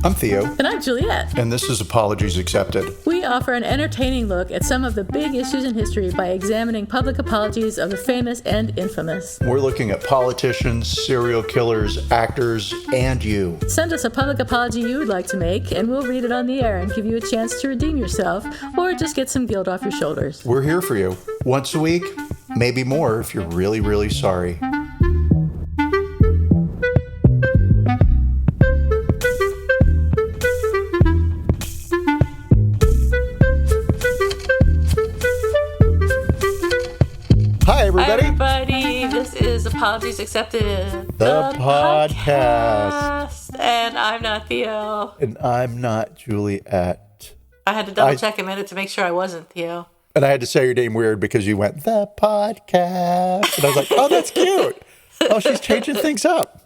I'm Theo. And I'm Juliet. And this is Apologies Accepted. We offer an entertaining look at some of the big issues in history by examining public apologies of the famous and infamous. We're looking at politicians, serial killers, actors, and you. Send us a public apology you would like to make, and we'll read it on the air and give you a chance to redeem yourself or just get some guilt off your shoulders. We're here for you. Once a week, maybe more if you're really, really sorry. Hi, everybody. This is Apologies Accepted, the podcast. And I'm not Theo. And I'm not Juliet. I had to double check a minute to make sure I wasn't Theo. And I had to say your name weird because you went, the podcast. And I was like, oh, that's cute. Oh, she's changing things up.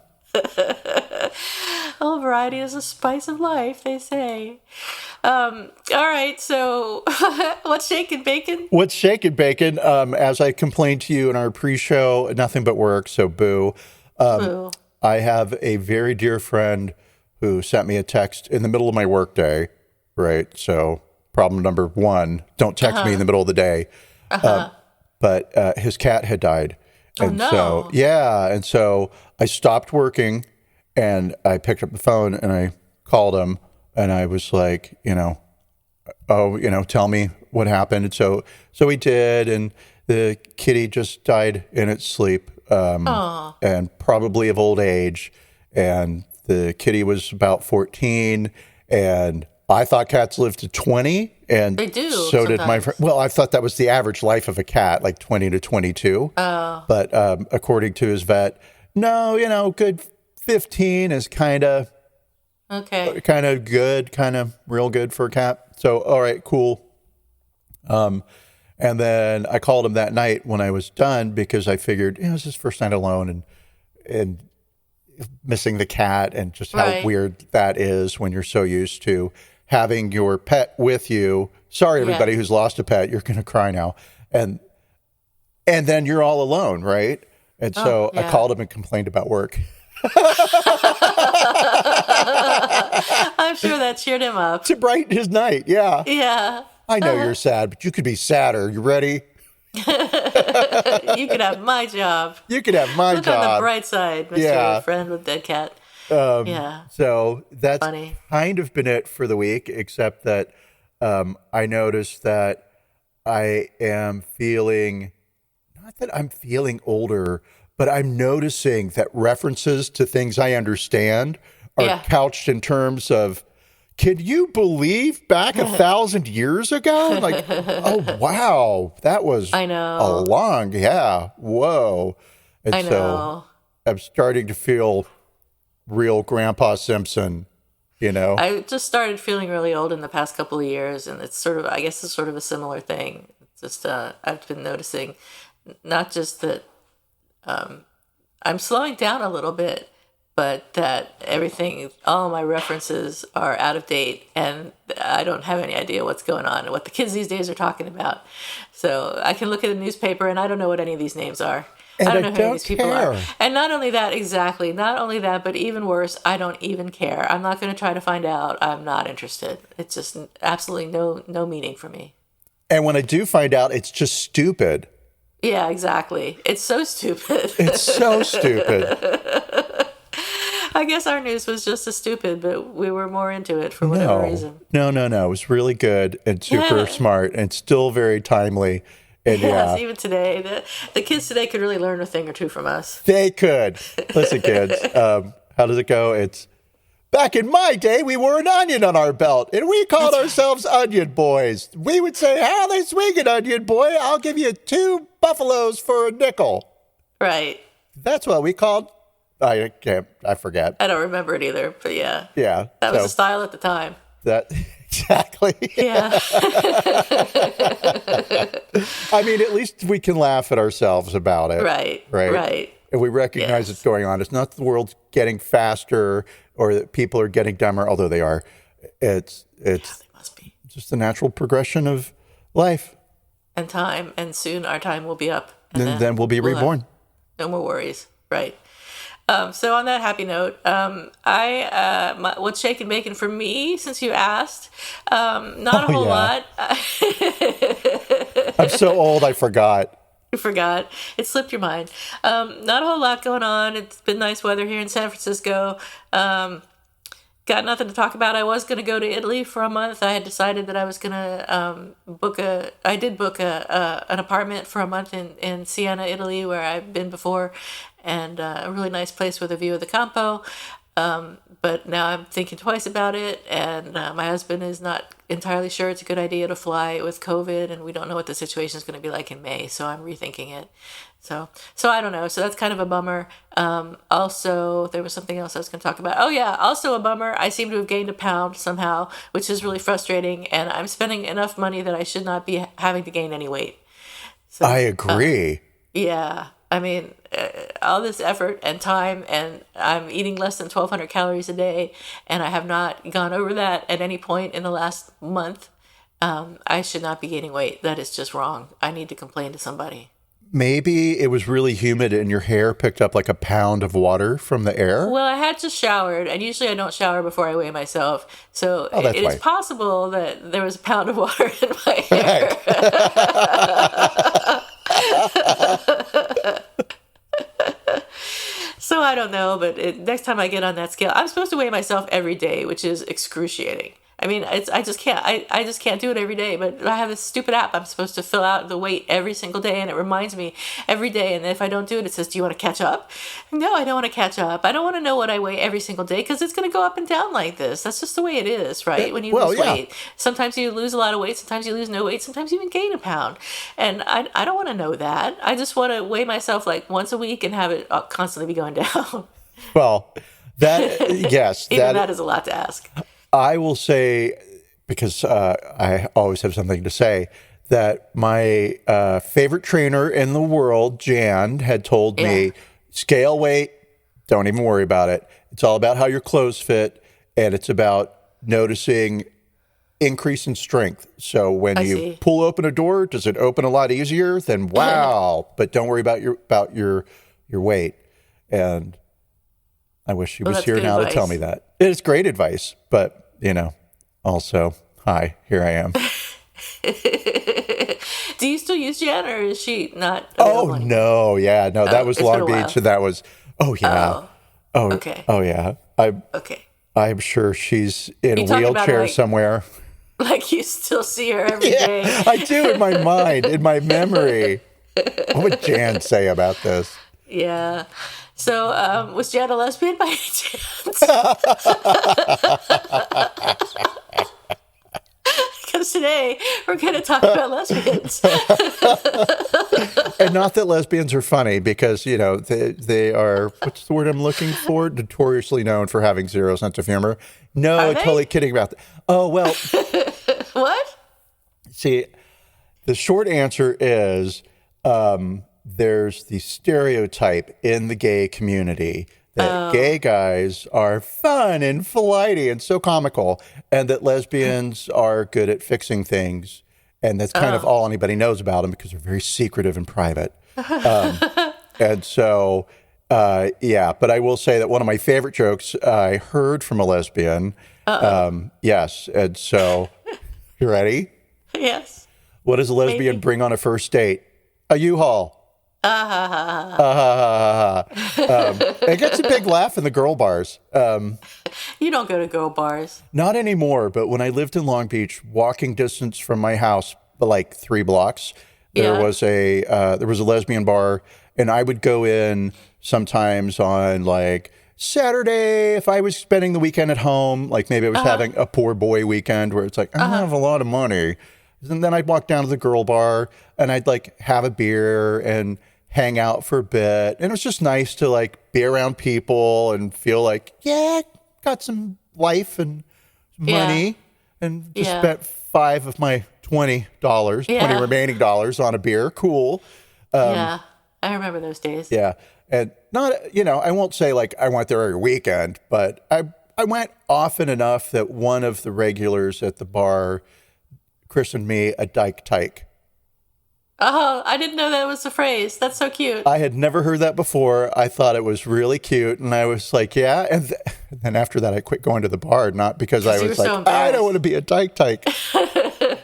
Oh, variety is the spice of life, they say. All right, so what's shaking bacon? What's shaking bacon? As I complained to you in our pre-show, nothing but work, so boo. Boo. I have a very dear friend who sent me a text in the middle of my workday, right? So problem number one, don't text me in the middle of the day. But his cat had died. And so, yeah. And so I stopped working and I picked up the phone and I called him and I was like, tell me what happened. And so he did. And the kitty just died in its sleep, and probably of old age. And the kitty was about 14 and I thought cats lived to 20, and they do. So sometimes. did my friend. Well, I thought that was the average life of a cat, like 20 to 22. Oh. But according to his vet, no, good 15 is kind of good, kind of real good for a cat. So, all right, cool. And then I called him that night when I was done because I figured, it's his first night alone and missing the cat and just how weird that is when you're so used to having your pet with you. Sorry, everybody who's lost a pet, you're going to cry now. And then you're all alone, right? And so I called him and complained about work. I'm sure that cheered him up. To brighten his night, yeah. Yeah. I know you're sad, but you could be sadder. You ready? You could have my job. You could have my job. Look on the bright side, Mr. Friend with Dead Cat. So that's funny. Kind of been it for the week, except that I noticed that I am feeling, not that I'm feeling older, but I'm noticing that references to things I understand are couched in terms of, can you believe back 1,000 years ago? Like, oh, wow, that was a long, whoa. And I know. I'm starting to feel real Grandpa Simpson, I just started feeling really old in the past couple of years, and it's I guess it's sort of a similar thing. It's just, I've been noticing not just that I'm slowing down a little bit, but that all my references are out of date, and I don't have any idea what's going on and what the kids these days are talking about. So I can look at a newspaper, and I don't know what any of these names are. And I don't know who any of these people care. are. And not only that, but even worse, I don't even care. I'm not going to try to find out. I'm not interested. It's just absolutely no meaning for me. And when I do find out, it's just stupid. Yeah, exactly. It's so stupid. It's so stupid. I guess our news was just as stupid, but we were more into it for whatever reason. No. It was really good and super smart and still very timely. And yes, even today. The kids today could really learn a thing or two from us. They could. Listen, kids, how does it go? It's, back in my day, we wore an onion on our belt, and we called ourselves Onion Boys. We would say, how they swinging, Onion Boy? I'll give you 2 buffaloes for a nickel. Right. That's what we called. I forget. I don't remember it either, but yeah. Yeah. That was the style at the time. That exactly. Yeah. I mean, at least we can laugh at ourselves about it. Right. And we recognize it's going on. It's not the world's getting faster or that people are getting dumber, although they are. It's they must be. Just the natural progression of life. And time, and soon our time will be up. And then we'll be reborn. No more worries. Right. So on that happy note, what's shaking bacon for me, since you asked, not a Oh, whole yeah. lot. I'm so old, I forgot. You forgot. It slipped your mind. Not a whole lot going on. It's been nice weather here in San Francisco. Got nothing to talk about. I was going to go to Italy for a month. I had decided that I was going to I did book an apartment for a month in Siena, Italy, where I've been before, and a really nice place with a view of the Campo. But now I'm thinking twice about it, and my husband is not entirely sure it's a good idea to fly with COVID, and we don't know what the situation is going to be like in May, so I'm rethinking it. So I don't know. So that's kind of a bummer. Also, there was something else I was going to talk about. Oh yeah, also a bummer. I seem to have gained a pound somehow, which is really frustrating, and I'm spending enough money that I should not be having to gain any weight. So, I agree. yeah. I mean, all this effort and time, and I'm eating less than 1,200 calories a day, and I have not gone over that at any point in the last month. I should not be gaining weight. That is just wrong. I need to complain to somebody. Maybe it was really humid and your hair picked up like a pound of water from the air. Well, I had just showered, and usually I don't shower before I weigh myself. So Oh, that's it is fine. possible that there was a pound of water in my hair. So I don't know, but next time I get on that scale, I'm supposed to weigh myself every day, which is excruciating. I mean, I just can't. I just can't do it every day. But I have this stupid app. I'm supposed to fill out the weight every single day, and it reminds me every day. And if I don't do it, it says, "Do you want to catch up?" No, I don't want to catch up. I don't want to know what I weigh every single day because it's going to go up and down like this. That's just the way it is, right? When you lose weight, sometimes you lose a lot of weight, sometimes you lose no weight, sometimes you even gain a pound. And I don't want to know that. I just want to weigh myself like once a week and have it constantly be going down. Well, yes, Even that is a lot to ask. I will say, because I always have something to say, that my favorite trainer in the world, Jan, had told me, scale weight, don't even worry about it. It's all about how your clothes fit, and it's about noticing increase in strength. So when you pull open a door, does it open a lot easier? Then wow, but don't worry about your weight. And I wish she was here now to tell me that. It's great advice, but, also, hi, here I am. Do you still use Jen, or is she not? Oh, no. Yeah, no, that was Long Beach, and that was, okay. Oh, yeah. I'm sure she's in a wheelchair somewhere. Like you still see her every day. I do in my mind, in my memory. What would Jan say about this? Yeah. So, was Jan a lesbian by any chance? Because today we're going to talk about lesbians. And not that lesbians are funny, because, they are, what's the word I'm looking for? Notoriously known for having zero sense of humor. No, I'm totally kidding about that. Oh, well. What? See, the short answer is, there's the stereotype in the gay community that gay guys are fun and flighty and so comical, and that lesbians are good at fixing things. And that's kind of all anybody knows about them, because they're very secretive and private. And so, but I will say that one of my favorite jokes I heard from a lesbian. Yes. And so, you ready? Yes. What does a lesbian bring on a first date? A U-Haul. It gets a big laugh in the girl bars. You don't go to girl bars. Not anymore, but when I lived in Long Beach, walking distance from my house, like 3 blocks, there was a lesbian bar, and I would go in sometimes on like Saturday if I was spending the weekend at home, like maybe I was having a poor boy weekend where it's like, I don't have a lot of money. And then I'd walk down to the girl bar and I'd like have a beer and hang out for a bit. And it was just nice to like be around people and feel like, got some life and money, and just spent 5 of my $20, 20 remaining dollars on a beer. Cool. I remember those days. Yeah. And not, I won't say like I went there every weekend, but I went often enough that one of the regulars at the bar christened me a dyke tyke. Oh, I didn't know that was a phrase. That's so cute. I had never heard that before. I thought it was really cute, and I was like, yeah. And then after that, I quit going to the bar, not because I You were was so like, I don't embarrassed. want to be a dyke,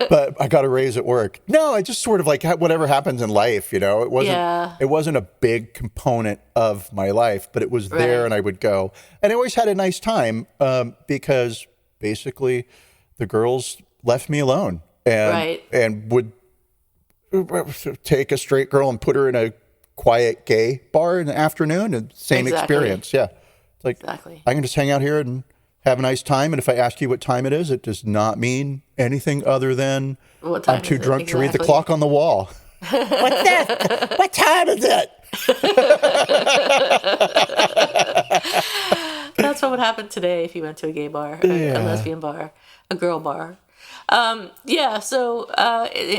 but I got a raise at work. No, I just sort of like whatever happens in life, It wasn't. Yeah. It wasn't a big component of my life, but it was there, Right. and I would go, and I always had a nice time because basically the girls left me alone Right. and would take a straight girl and put her in a quiet gay bar in the afternoon, and same Exactly. experience. Yeah. It's like, Exactly. I can just hang out here and have a nice time. And if I ask you what time it is, it does not mean anything other than What time I'm too is it? drunk to read the Exactly. clock on the wall. What's that? What time is it? That's what would happen today if you went to a gay bar, a lesbian bar, a girl bar. Yeah. So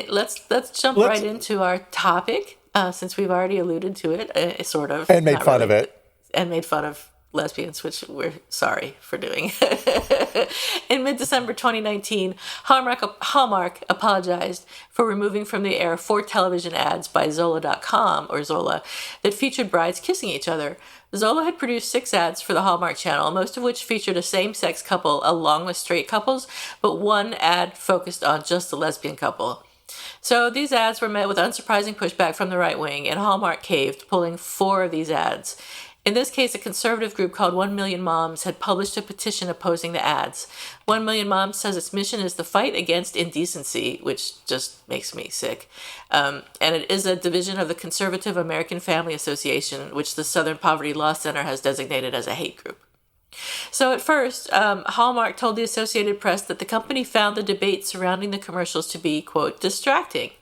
let's jump right into our topic, since we've already alluded to it, sort of, And made not fun of really, it. and made fun of lesbians, which we're sorry for doing. In mid-December 2019, Hallmark apologized for removing from the air 4 television ads by Zola.com, or Zola, that featured brides kissing each other. Zola had produced 6 ads for the Hallmark Channel, most of which featured a same-sex couple along with straight couples, but one ad focused on just the lesbian couple. So these ads were met with unsurprising pushback from the right wing, and Hallmark caved, pulling 4 of these ads. In this case, a conservative group called 1 Million Moms had published a petition opposing the ads. 1 Million Moms says its mission is the fight against indecency, which just makes me sick. And it is a division of the Conservative American Family Association, which the Southern Poverty Law Center has designated as a hate group. So at first, Hallmark told the Associated Press that the company found the debate surrounding the commercials to be, quote, distracting.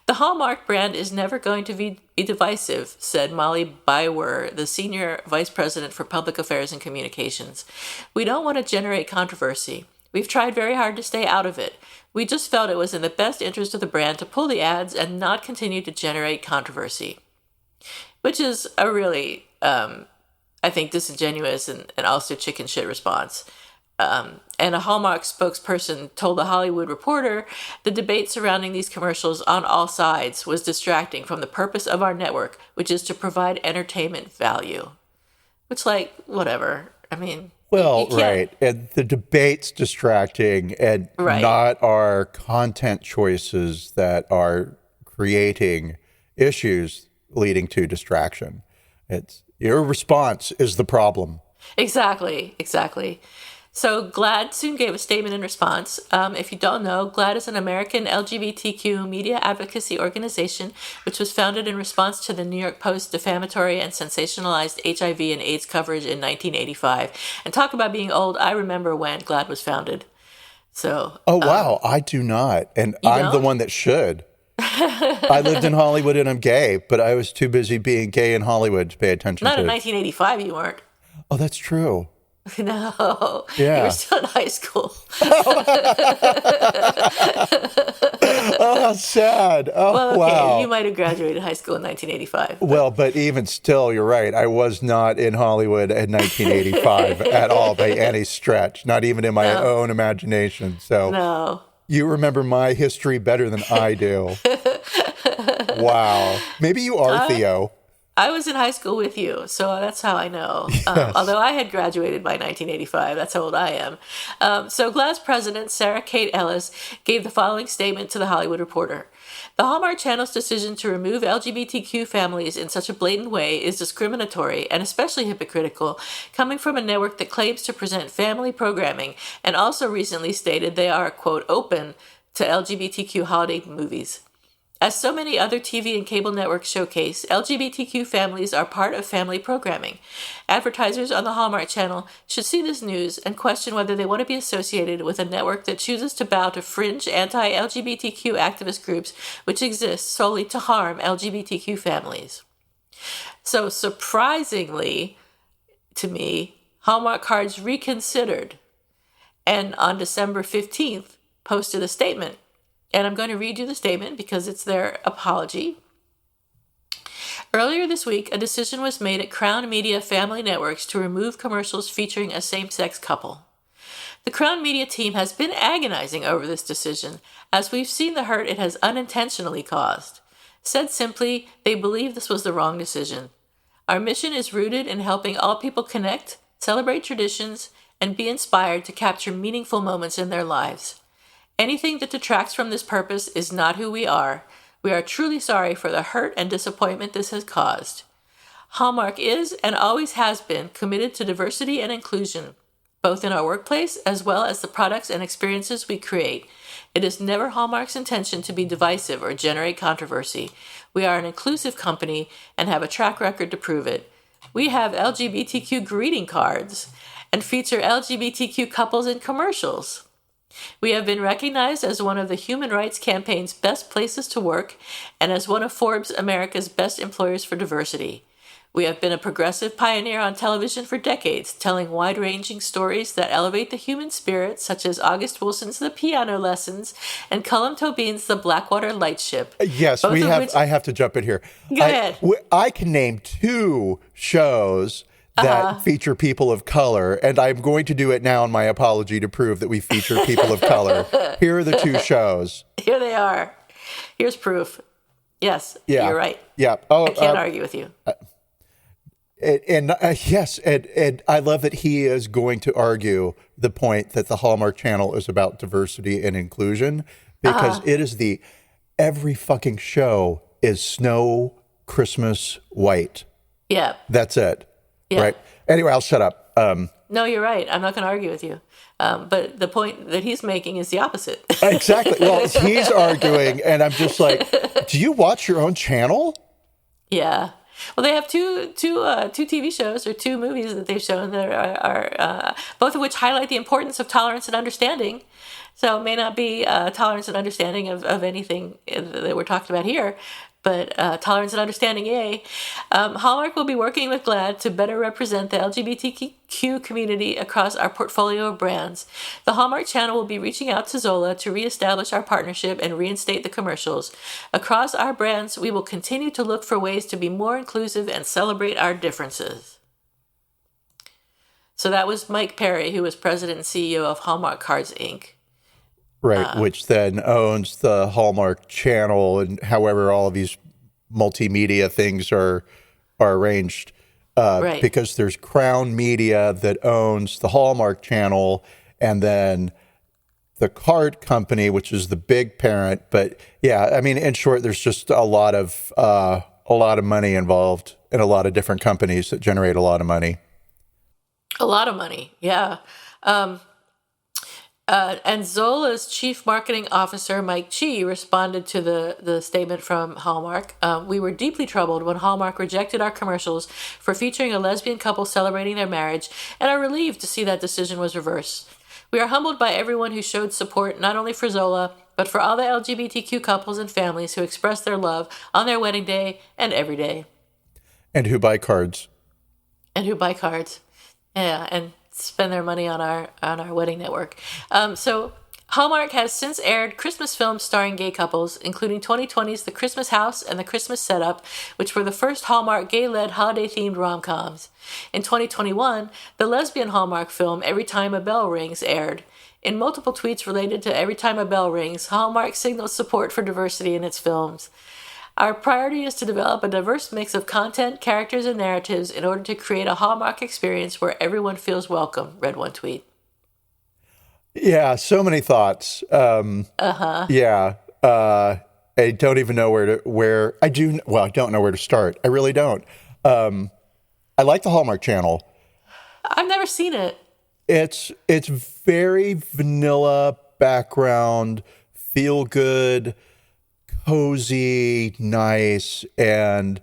The Hallmark brand is never going to be divisive, said Molly Bywer, the Senior Vice President for Public Affairs and Communications. We don't want to generate controversy. We've tried very hard to stay out of it. We just felt it was in the best interest of the brand to pull the ads and not continue to generate controversy. Which is a really, I think, disingenuous and also chicken shit response. And a Hallmark spokesperson told The Hollywood Reporter the debate surrounding these commercials on all sides was distracting from the purpose of our network, which is to provide entertainment value. Which, like, whatever. I mean, Well, you can't- right. And the debate's distracting, and Right. not our content choices that are creating issues leading to distraction. It's your response is the problem. Exactly. So GLAAD soon gave a statement in response. If you don't know, GLAAD is an American LGBTQ media advocacy organization which was founded in response to the New York Post's defamatory and sensationalized HIV and AIDS coverage in 1985. And talk about being old, I remember when GLAAD was founded. So, Oh, wow. I do not. And I'm the don't? one that should. I lived in Hollywood and I'm gay, but I was too busy being gay in Hollywood to pay attention not to in 1985 you weren't. Oh, that's true. No, Yeah. you were still in high school. Oh, how sad. Oh, Well, okay, wow. you might have graduated high school in 1985. Well, but even still, you're right. I was not in Hollywood in 1985 at all by any stretch, not even in my own imagination. So No. you remember my history better than I do. Wow. Maybe you are Theo. I was in high school with you, so that's how I know. Although I had graduated by 1985, that's how old I am. So GLAAD's president, Sarah Kate Ellis, gave the following statement to The Hollywood Reporter. The Hallmark Channel's decision to remove LGBTQ families in such a blatant way is discriminatory and especially hypocritical, coming from a network that claims to present family programming and also recently stated they are, quote, open to LGBTQ holiday movies. As so many other TV and cable networks showcase, LGBTQ families are part of family programming. Advertisers on the Hallmark Channel should see this news and question whether they want to be associated with a network that chooses to bow to fringe anti-LGBTQ activist groups which exist solely to harm LGBTQ families. So surprisingly, to me, Hallmark Cards reconsidered and on December 15th posted a statement. And I'm going to read you the statement because it's their apology. Earlier this week, a decision was made at Crown Media Family Networks to remove commercials featuring a same-sex couple. The Crown Media team has been agonizing over this decision, as we've seen the hurt it has unintentionally caused. Said simply, they believe this was the wrong decision. Our mission is rooted in helping all people connect, celebrate traditions, and be inspired to capture meaningful moments in their lives. Anything that detracts from this purpose is not who we are. We are truly sorry for the hurt and disappointment this has caused. Hallmark is and always has been committed to diversity and inclusion, both in our workplace as well as the products and experiences we create. It is never Hallmark's intention to be divisive or generate controversy. We are an inclusive company and have a track record to prove it. We have LGBTQ greeting cards and feature LGBTQ couples in commercials. We have been recognized as one of the Human Rights Campaign's best places to work and as one of Forbes' America's best employers for diversity. We have been a progressive pioneer on television for decades, telling wide-ranging stories that elevate the human spirit, such as August Wilson's The Piano Lessons and Cullum Tobin's The Blackwater Lightship. Yes, we have. I have to jump in here. Go ahead. I can name 2 shows that feature people of color, and I'm going to do it now in my apology to prove that we feature people of color. Here are the 2 shows. Here they are. Here's proof. Yes, you're right. Yeah. I can't argue with you. Yes, and I love that he is going to argue the point that the Hallmark Channel is about diversity and inclusion, because it is every fucking show is snow, Christmas, white. Yeah. That's it. Yeah. Right. Anyway, I'll shut up. No, you're right. I'm not going to argue with you. But the point that he's making is the opposite. Exactly. Well, he's arguing, and I'm just like, do you watch your own channel? Yeah. Well, they have two TV shows or 2 movies that they've shown that are both of which highlight the importance of tolerance and understanding. So it may not be tolerance and understanding of anything that we're talking about here, but tolerance and understanding, yay. Hallmark will be working with GLAAD to better represent the LGBTQ community across our portfolio of brands. The Hallmark Channel will be reaching out to Zola to reestablish our partnership and reinstate the commercials. Across our brands, we will continue to look for ways to be more inclusive and celebrate our differences. So that was Mike Perry, who was president and CEO of Hallmark Cards, Inc. Right, which then owns the Hallmark Channel and however all of these multimedia things are arranged. Right. Because there's Crown Media that owns the Hallmark Channel, and then the card company, which is the big parent. But yeah, I mean, in short, there's just a lot of money involved in a lot of different companies that generate a lot of money. A lot of money, yeah. And Zola's chief marketing officer, Mike Chi, responded to the statement from Hallmark. We were deeply troubled when Hallmark rejected our commercials for featuring a lesbian couple celebrating their marriage, and are relieved to see that decision was reversed. We are humbled by everyone who showed support not only for Zola, but for all the LGBTQ couples and families who expressed their love on their wedding day and every day. And who buy cards. Yeah, and spend their money on our wedding network. So Hallmark has since aired Christmas films starring gay couples, including 2020's The Christmas House and The Christmas Setup, which were the first Hallmark gay-led holiday-themed rom-coms. In 2021, the lesbian Hallmark film Every Time a Bell Rings aired. In multiple tweets related to Every Time a Bell Rings, Hallmark signals support for diversity in its films. Our priority is to develop a diverse mix of content, characters, and narratives in order to create a Hallmark experience where everyone feels welcome, read one tweet. Yeah, so many thoughts. Yeah. I don't even know I don't know where to start. I really don't. I like the Hallmark Channel. I've never seen it. It's very vanilla background, feel good, cozy, nice, and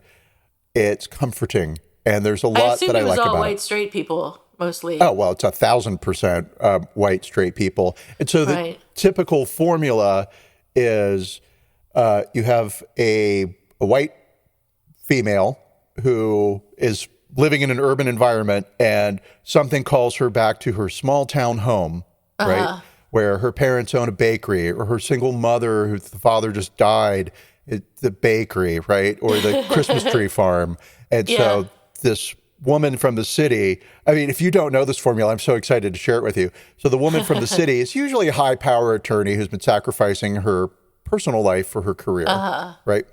it's comforting. And there's a lot that I like about it. I assume it was all white straight people, mostly. Oh, well, it's 1,000% white straight people. And so the typical formula is you have a white female who is living in an urban environment, and something calls her back to her small town home, right? Where her parents own a bakery, or her single mother, whose the father just died, at the bakery, right? Or the Christmas tree farm. And so this woman from the city, I mean, if you don't know this formula, I'm so excited to share it with you. So the woman from the city is usually a high power attorney who's been sacrificing her personal life for her career, right?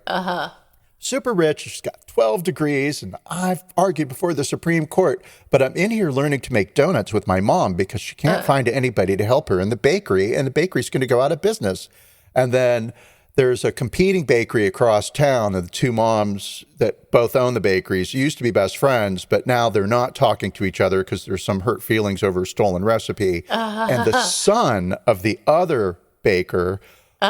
Super rich. She's got 12 degrees, and I've argued before the Supreme Court, but I'm in here learning to make donuts with my mom because she can't find anybody to help her in the bakery, and the bakery's going to go out of business. And then there's a competing bakery across town, and the two moms that both own the bakeries used to be best friends, but now they're not talking to each other because there's some hurt feelings over a stolen recipe. And the son of the other baker,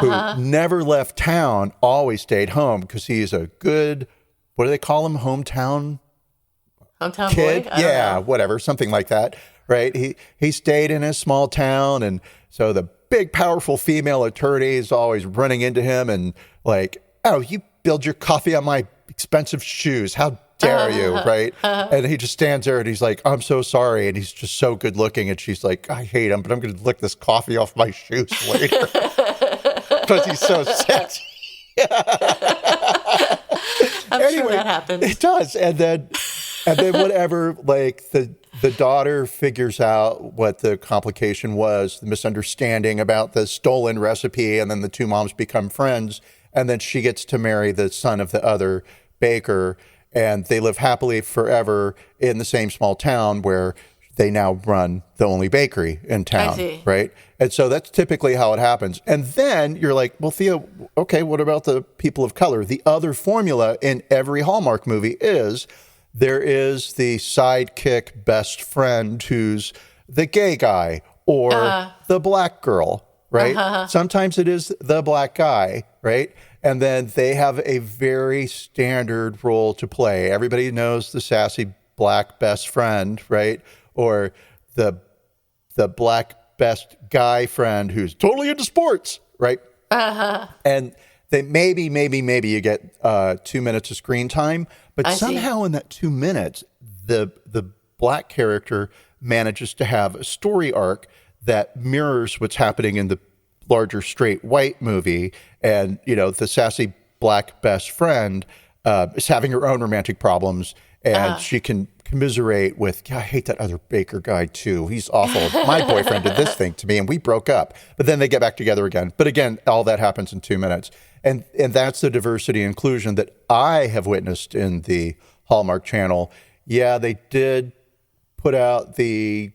who never left town, always stayed home because he's a good, what do they call him? Hometown kid? Boy? I don't know. Whatever, something like that, right? He stayed in his small town, and so the big, powerful female attorney is always running into him and like, oh, you build your coffee on my expensive shoes. How dare you, right? And he just stands there and he's like, I'm so sorry. And he's just so good looking. And she's like, I hate him, but I'm going to lick this coffee off my shoes later. Because he's so sexy. I'm sure that happens. It does. And then whatever, like the daughter figures out what the complication was, the misunderstanding about the stolen recipe, and then the two moms become friends, and then she gets to marry the son of the other baker, and they live happily forever in the same small town where they now run the only bakery in town, I see. right? And so that's typically how it happens. And then you're like, well, Theo, okay, what about the people of color? The other formula in every Hallmark movie is there is the sidekick best friend who's the gay guy or the black girl, right? Sometimes it is the black guy, right? And then they have a very standard role to play. Everybody knows the sassy black best friend, right? Or the black best guy friend who's totally into sports, right? And they maybe you get 2 minutes of screen time, but somehow in that 2 minutes, the black character manages to have a story arc that mirrors what's happening in the larger straight white movie. And, you know, the sassy black best friend is having her own romantic problems, and she can commiserate with, I hate that other baker guy too. He's awful. My boyfriend did this thing to me and we broke up. But then they get back together again. But again, all that happens in 2 minutes. And that's the diversity and inclusion that I have witnessed in the Hallmark Channel. Yeah, they did put out the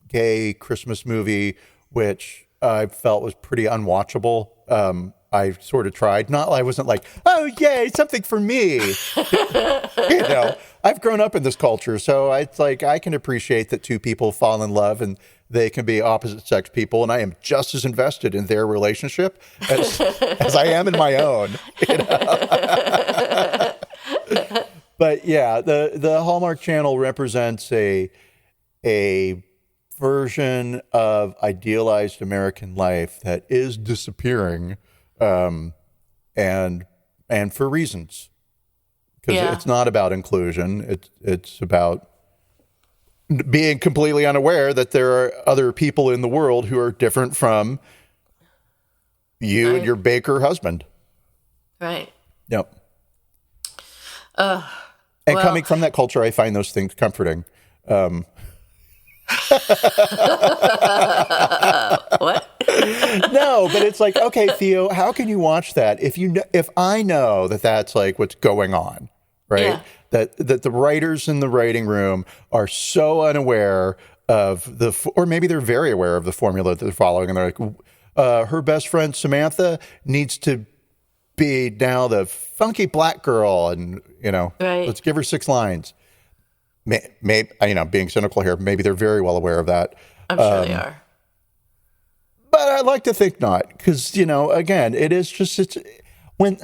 gay Christmas movie, which I felt was pretty unwatchable. I sort of tried. I wasn't like, oh, yay, something for me. You know, I've grown up in this culture, so it's like I can appreciate that two people fall in love and they can be opposite sex people, and I am just as invested in their relationship as I am in my own. You know? But yeah, the Hallmark Channel represents a version of idealized American life that is disappearing. And for reasons, because it's not about inclusion. It's about being completely unaware that there are other people in the world who are different from you and your baker husband. Right. Yep. And coming from that culture, I find those things comforting. What? No, but it's like, okay, Theo, how can you watch that if I know that that's like what's going on, right? Yeah. That the writers in the writing room are so unaware of or maybe they're very aware of the formula that they're following, and they're like, her best friend Samantha needs to be now the funky black girl, and let's give her 6 lines. Maybe, being cynical here, maybe they're very well aware of that. I'm sure they are. But I like to think not, because, again, it's when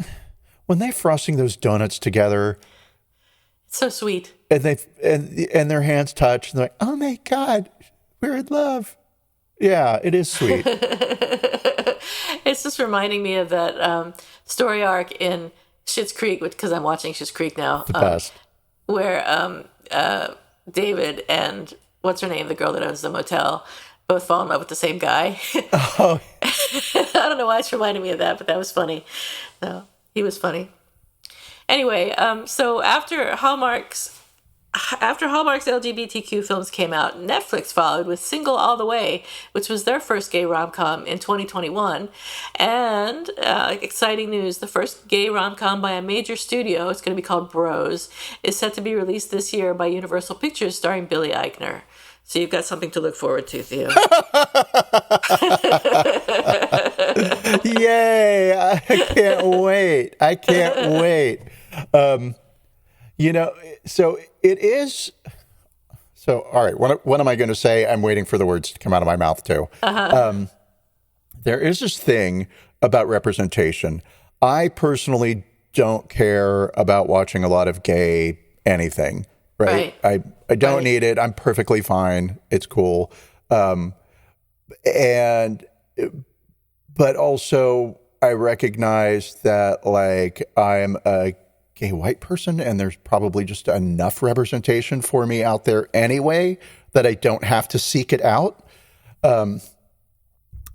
they're frosting those donuts together. It's so sweet. And and their hands touch, and they're like, oh my God, we're in love. Yeah, it is sweet. It's just reminding me of that story arc in Schitt's Creek, because I'm watching Schitt's Creek now. The best. Where David and what's her name, the girl that owns the motel, both fall in love with the same guy. Oh. I don't know why it's reminding me of that, but that was funny. No, he was funny. Anyway, so after Hallmark's After Hallmark's LGBTQ films came out, Netflix followed with Single All the Way, which was their first gay rom-com in 2021. And exciting news, the first gay rom-com by a major studio, it's going to be called Bros, is set to be released this year by Universal Pictures starring Billy Eichner. So you've got something to look forward to, Theo. Yay! I can't wait. I can't wait. So it is. So, all right. What am I going to say? I'm waiting for the words to come out of my mouth, too. There is this thing about representation. I personally don't care about watching a lot of gay anything, right? I don't need it. I'm perfectly fine. It's cool. But also I recognize that, like, I'm a gay white person and there's probably just enough representation for me out there anyway that I don't have to seek it out.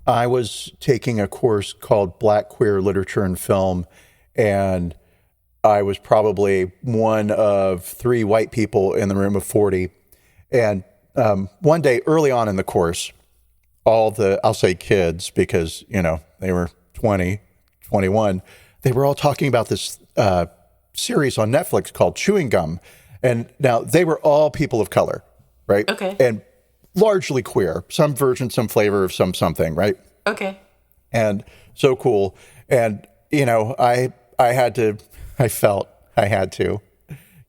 I was taking a course called Black Queer Literature and Film, and I was probably one of 3 white people in the room of 40. And one day early on in the course, I'll say kids because, they were 20, 21, they were all talking about this series on Netflix called Chewing Gum. And now they were all people of color, right? Okay. And largely queer, some version, some flavor of something, right? Okay. And so cool. And, I felt I had to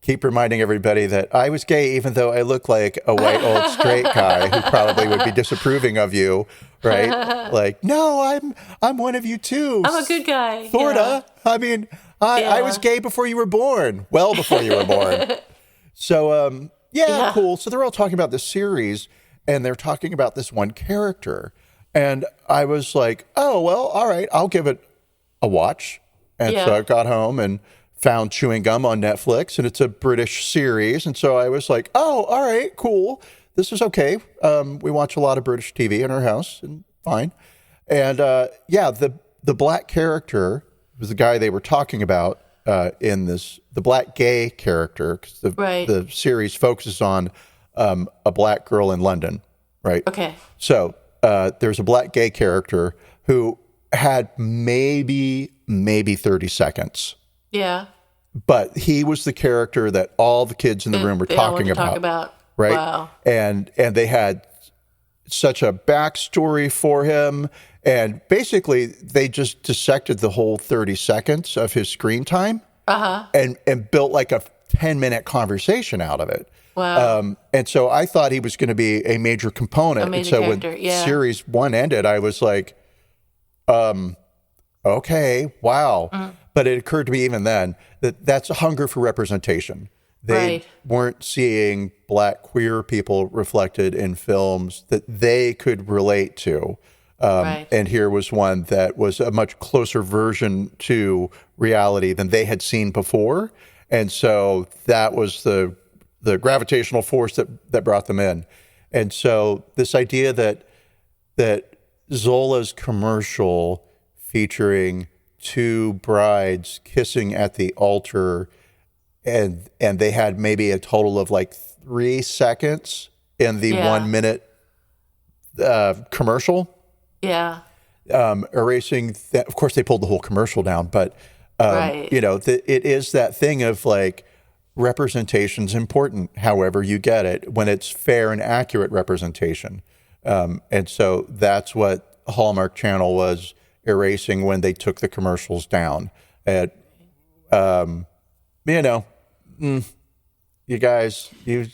keep reminding everybody that I was gay, even though I look like a white old straight guy who probably would be disapproving of you, right? Like, no, I'm one of you too. I'm a good guy. Sorta. Yeah. I mean, I was gay before you were born, well before you were born. So, cool. So they're all talking about this series, and they're talking about this one character. And I was like, oh, well, all right, I'll give it a watch. And so I got home and found Chewing Gum on Netflix, and it's a British series. And so I was like, oh, all right, cool. This is okay. We watch a lot of British TV in our house, and fine. And the black character was the guy they were talking about in this, the black gay character, because the series focuses on a black girl in London, right? Okay. So there's a black gay character who had maybe 30 seconds. Yeah. But he was the character that all the kids in the room were talking about. Right? Wow. And they had such a backstory for him. And basically, they just dissected the whole 30 seconds of his screen time and built like a 10-minute conversation out of it. Wow. And so I thought he was going to be a major component. And so when series 1 ended, I was like, okay, wow. Mm. But it occurred to me even then that that's a hunger for representation. They weren't seeing black queer people reflected in films that they could relate to. And here was one that was a much closer version to reality than they had seen before. And so that was the gravitational force that brought them in. And so this idea that Zola's commercial featuring 2 brides kissing at the altar, and they had maybe a total of like 3 seconds in the 1 minute commercial. Yeah. Erasing that. Of course, they pulled the whole commercial down, but it is that thing of like, representation's important, however you get it, when it's fair and accurate representation. And so that's what Hallmark Channel was erasing when they took the commercials down. You guys, you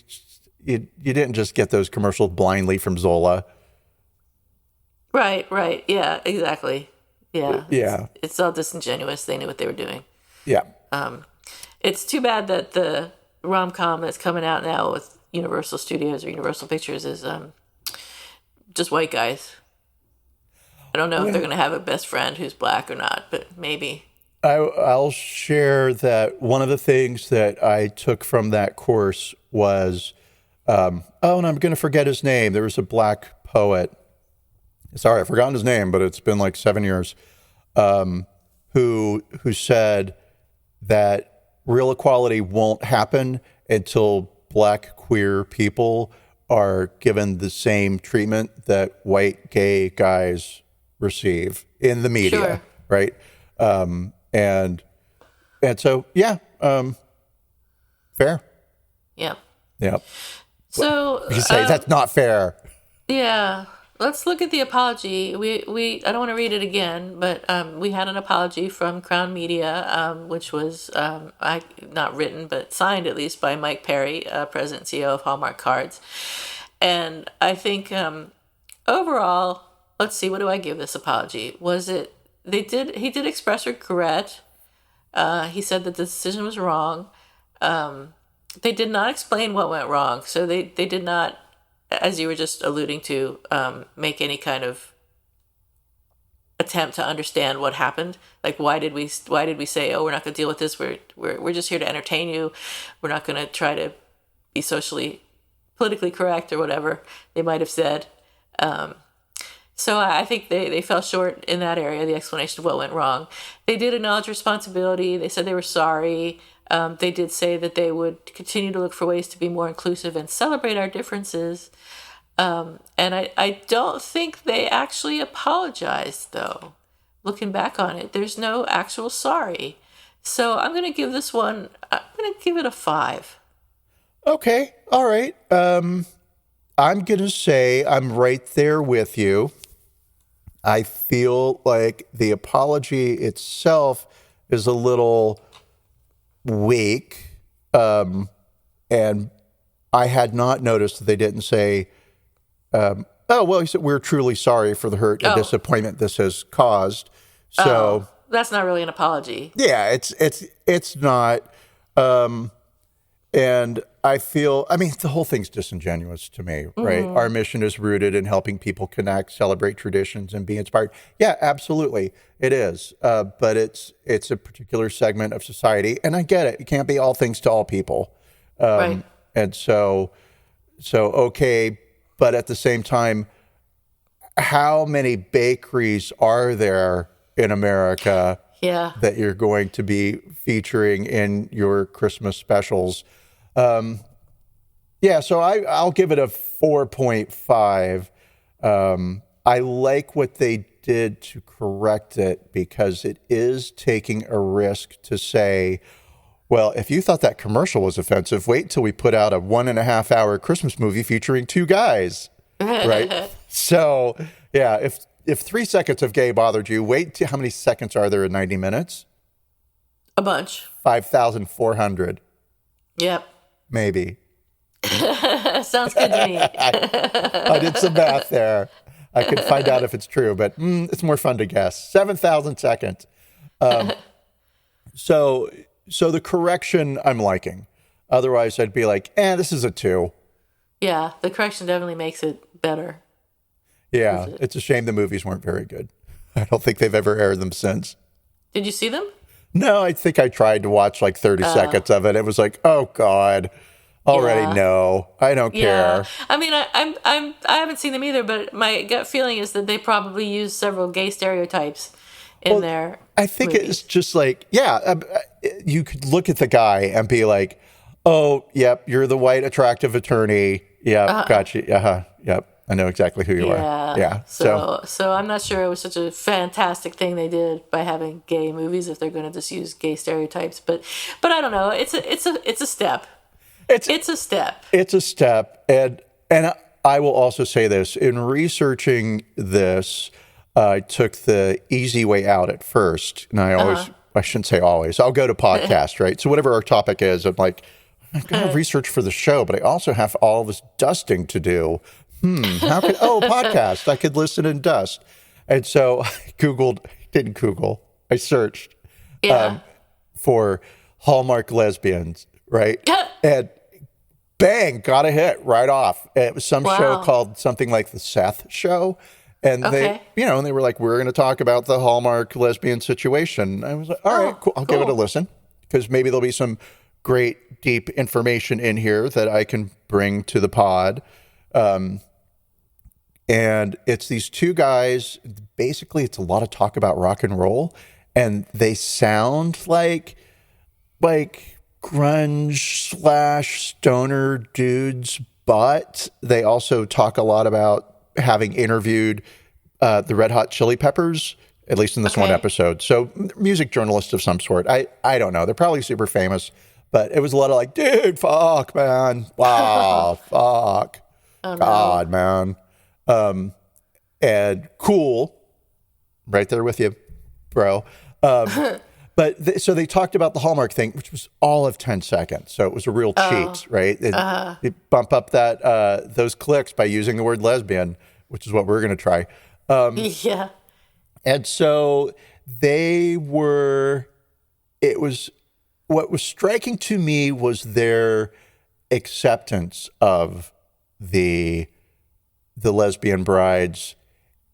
didn't just get those commercials blindly from Zola. Right. Yeah, exactly. Yeah. Yeah. It's all disingenuous. They knew what they were doing. Yeah. It's too bad that the rom-com that's coming out now with Universal Studios or Universal Pictures is just white guys. I don't know if they're going to have a best friend who's black or not, but maybe. I'll share that one of the things that I took from that course was, and I'm going to forget his name. There was a black poet. Sorry, I've forgotten his name, but it's been like 7 years, who said that real equality won't happen until black queer people are given the same treatment that white gay guys receive in the media, Sure. right? And so, yeah, fair. Yeah. Yeah. So You say that's not fair. yeah, let's look at the apology. We I don't want to read it again, but we had an apology from Crown Media, which was not written but signed at least by Mike Perry, President and CEO of Hallmark Cards, and I think overall, let's see, what do I give this apology? He did express regret. He said that the decision was wrong. They did not explain what went wrong, so they did not, as you were just alluding to, make any kind of attempt to understand what happened. Like, why did we say, oh, we're not going to deal with this? We're just here to entertain you. We're not going to try to be politically correct or whatever they might have said. So I think they fell short in that area, the explanation of what went wrong. They did acknowledge responsibility. They said they were sorry. They did say that they would continue to look for ways to be more inclusive and celebrate our differences. And I don't think they actually apologized, though. Looking back on it, there's no actual sorry. So I'm going to give this one, I'm going to give it a 5. Okay. All right. I'm going to say I'm right there with you. I feel like the apology itself is a little weak. And I had not noticed that they didn't say, oh, well, he said, we're truly sorry for the hurt and disappointment this has caused. So that's not really an apology. Yeah, it's not. And I feel, the whole thing's disingenuous to me, right? Our mission is rooted in helping people connect, celebrate traditions, and be inspired. Yeah, absolutely, it is. But it's a particular segment of society, and I get it. It can't be all things to all people. Right. And so okay, but at the same time, how many bakeries are there in America that you're going to be featuring in your Christmas specials? So I'll give it a 4.5. I like what they did to correct it because it is taking a risk to say, well, if you thought that commercial was offensive, wait until we put out a 1.5-hour Christmas movie featuring 2 guys, right? So, yeah, if 3 seconds of gay bothered you, wait till how many seconds are there in 90 minutes? A bunch. 5,400. Yep. Maybe. Sounds good to me. I did some math there. I could find out if it's true, but it's more fun to guess. 7,000 seconds. So the correction I'm liking. Otherwise, I'd be like, this is a 2. Yeah, the correction definitely makes it better. Yeah, it's a shame the movies weren't very good. I don't think they've ever aired them since. Did you see them? No, I think I tried to watch like 30 seconds of it. It was like, oh God, already no, I don't care. I haven't seen them either, but my gut feeling is that they probably use several gay stereotypes in there. I think it's just like, you could look at the guy and be like, oh, yep, you're the white attractive attorney. Yep, gotcha. Yep. I know exactly who you are. Yeah. So I'm not sure it was such a fantastic thing they did by having gay movies if they're going to just use gay stereotypes. But I don't know. It's a step. It's a step. It's a step. And I will also say this. In researching this, I took the easy way out at first. And I shouldn't say always. I'll go to podcast, right? So whatever our topic is, I'm like, I've got to research for the show, but I also have all this dusting to do. Podcast. I could listen and dust. And so I searched for Hallmark Lesbians, right? And bang, got a hit right off. It was some show called something like The Seth Show. And they were like, we're going to talk about the Hallmark lesbian situation. I was like, all right, cool. I'll give it a listen because maybe there'll be some great, deep information in here that I can bring to the pod. And it's these 2 guys. Basically, it's a lot of talk about rock and roll, and they sound like grunge / stoner dudes, but they also talk a lot about having interviewed the Red Hot Chili Peppers, at least in this one episode. So music journalists of some sort. I don't know. They're probably super famous, but it was a lot of like, dude, fuck, man. Wow, fuck. Oh, God, no. Man. And cool. Right there with you, bro. But so they talked about the Hallmark thing, which was all of 10 seconds. So it was a real cheat, right? They bump up that those clicks by using the word lesbian, which is what we're going to try. Yeah. And so what was striking to me was their acceptance of the lesbian brides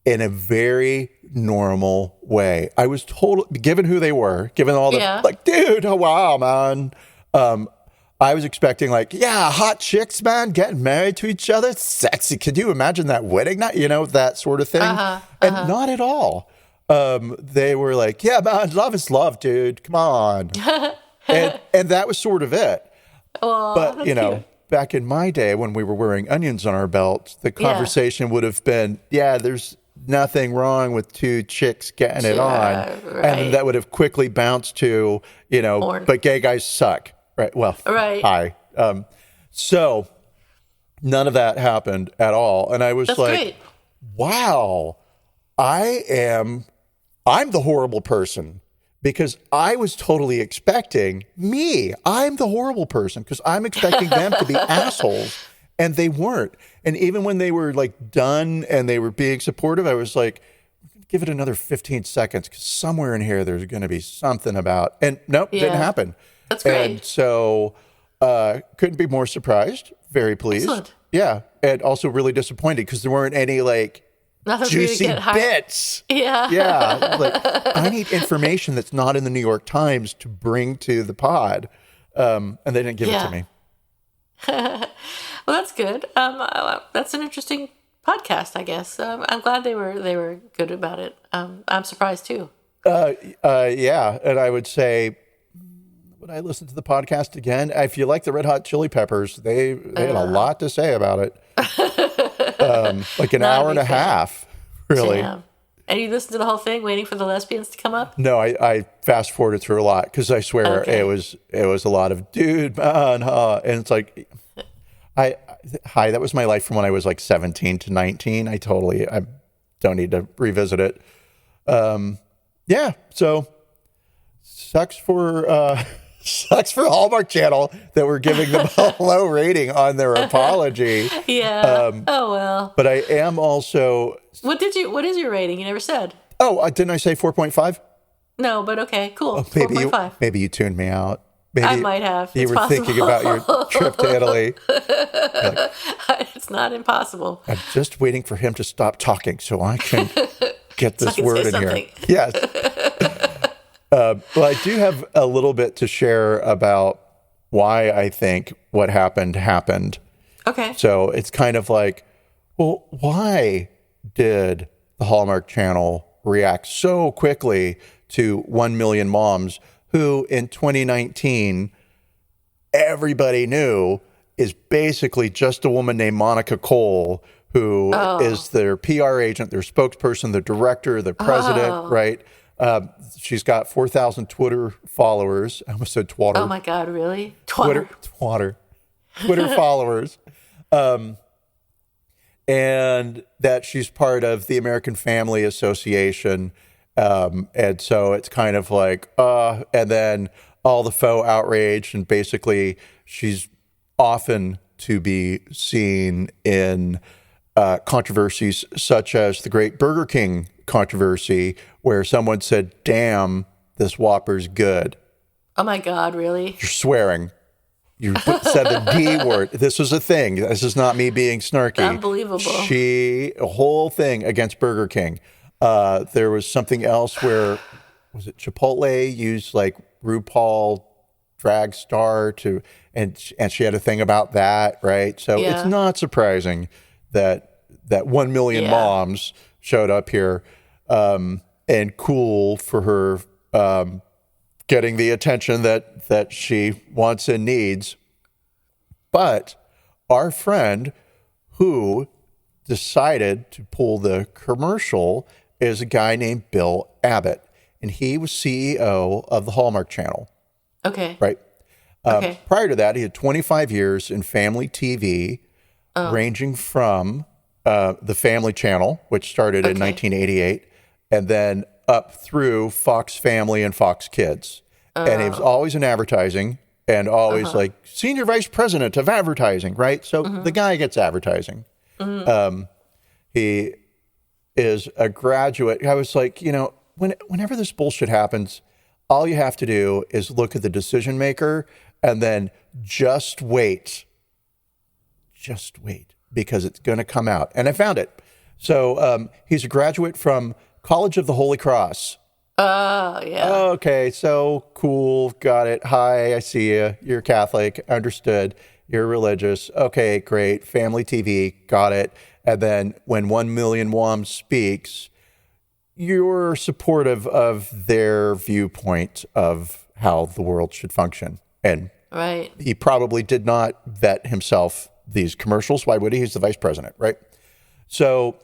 in a very normal way. I was told, given who they were, given all the, like, dude, oh, wow, man. I was expecting like, yeah, hot chicks, man, getting married to each other. It's sexy. Could you imagine that wedding night? That sort of thing. And not at all. They were like, yeah, man, love is love, dude. Come on. and that was sort of it. Well, but, cute. Back in my day when we were wearing onions on our belts, the conversation would have been, there's nothing wrong with two chicks getting it on. Right. And that would have quickly bounced to, but gay guys suck. Right. Well, hi. So none of that happened at all. And I was great. Wow, I'm the horrible person. Because I was totally expecting I'm the horrible person because I'm expecting them to be assholes, and they weren't. And even when they were like done and they were being supportive, I was like, give it another 15 seconds because somewhere in here there's going to be something about. And nope, didn't happen. That's great. And so couldn't be more surprised. Very pleased. Excellent. Yeah, and also really disappointed because there weren't any like juicy bits. Yeah. Like, I need information that's not in the New York Times to bring to the pod. And they didn't give it to me. Well, that's good. That's an interesting podcast, I guess. I'm glad they were good about it. I'm surprised too. Yeah. And I would say, would I listen to the podcast again? If you like the Red Hot Chili Peppers, they had a lot to say about it. Like an hour and a half, really. Damn. And you listened to the whole thing, waiting for the lesbians to come up? No, I fast forwarded through a lot because I swear it was a lot of dude, man, and it's like, that was my life from when I was like 17 to 19. I don't need to revisit it. Yeah, so sucks for Hallmark Channel that we're giving them a low rating on their apology. Yeah. Oh well. But I am also. What is your rating? You never said. Oh, didn't I say 4.5? No, but okay, cool. Maybe 4.5. Maybe you tuned me out. Maybe I might have. You were thinking about your trip to Italy. It's not impossible. I'm just waiting for him to stop talking so I can get this word in here. Yes. Well, I do have a little bit to share about why I think what happened. Okay. So it's kind of like, well, why did the Hallmark Channel react so quickly to 1 Million Moms, who in 2019, everybody knew is basically just a woman named Monica Cole, who is their PR agent, their spokesperson, the director, the president, right? She's got 4,000 Twitter followers. I almost said twatter. Oh my God, really? Twitter followers. And that she's part of the American Family Association. And so it's kind of like, and then all the faux outrage. And basically she's often to be seen in controversies such as the Great Burger King controversy, where someone said, damn, this Whopper's good. Oh my God, really? You're swearing. You said the D word. This was a thing. This is not me being snarky. Unbelievable. A whole thing against Burger King. There was something else where, was it Chipotle used like RuPaul drag star and she had a thing about that, right? So it's not surprising that 1 million moms showed up here, and cool for her getting the attention that she wants and needs. But our friend who decided to pull the commercial is a guy named Bill Abbott, and he was CEO of the Hallmark Channel. Okay. Right. Okay. Prior to that, he had 25 years in family TV, ranging from the Family Channel, which started in 1988, and then up through Fox Family and Fox Kids. And he was always in advertising and always like senior vice president of advertising, right? So the guy gets advertising. He is a graduate. I was like, whenever this bullshit happens, all you have to do is look at the decision maker and then just wait. Just wait, because it's going to come out. And I found it. So he's a graduate from College of the Holy Cross. Oh, yeah. Okay, so cool. Got it. Hi, I see you. You're Catholic. Understood. You're religious. Okay, great. Family TV. Got it. And then when 1 Million Moms speaks, you're supportive of their viewpoint of how the world should function. And right. He probably did not vet himself these commercials. Why would he? He's the vice president, right? So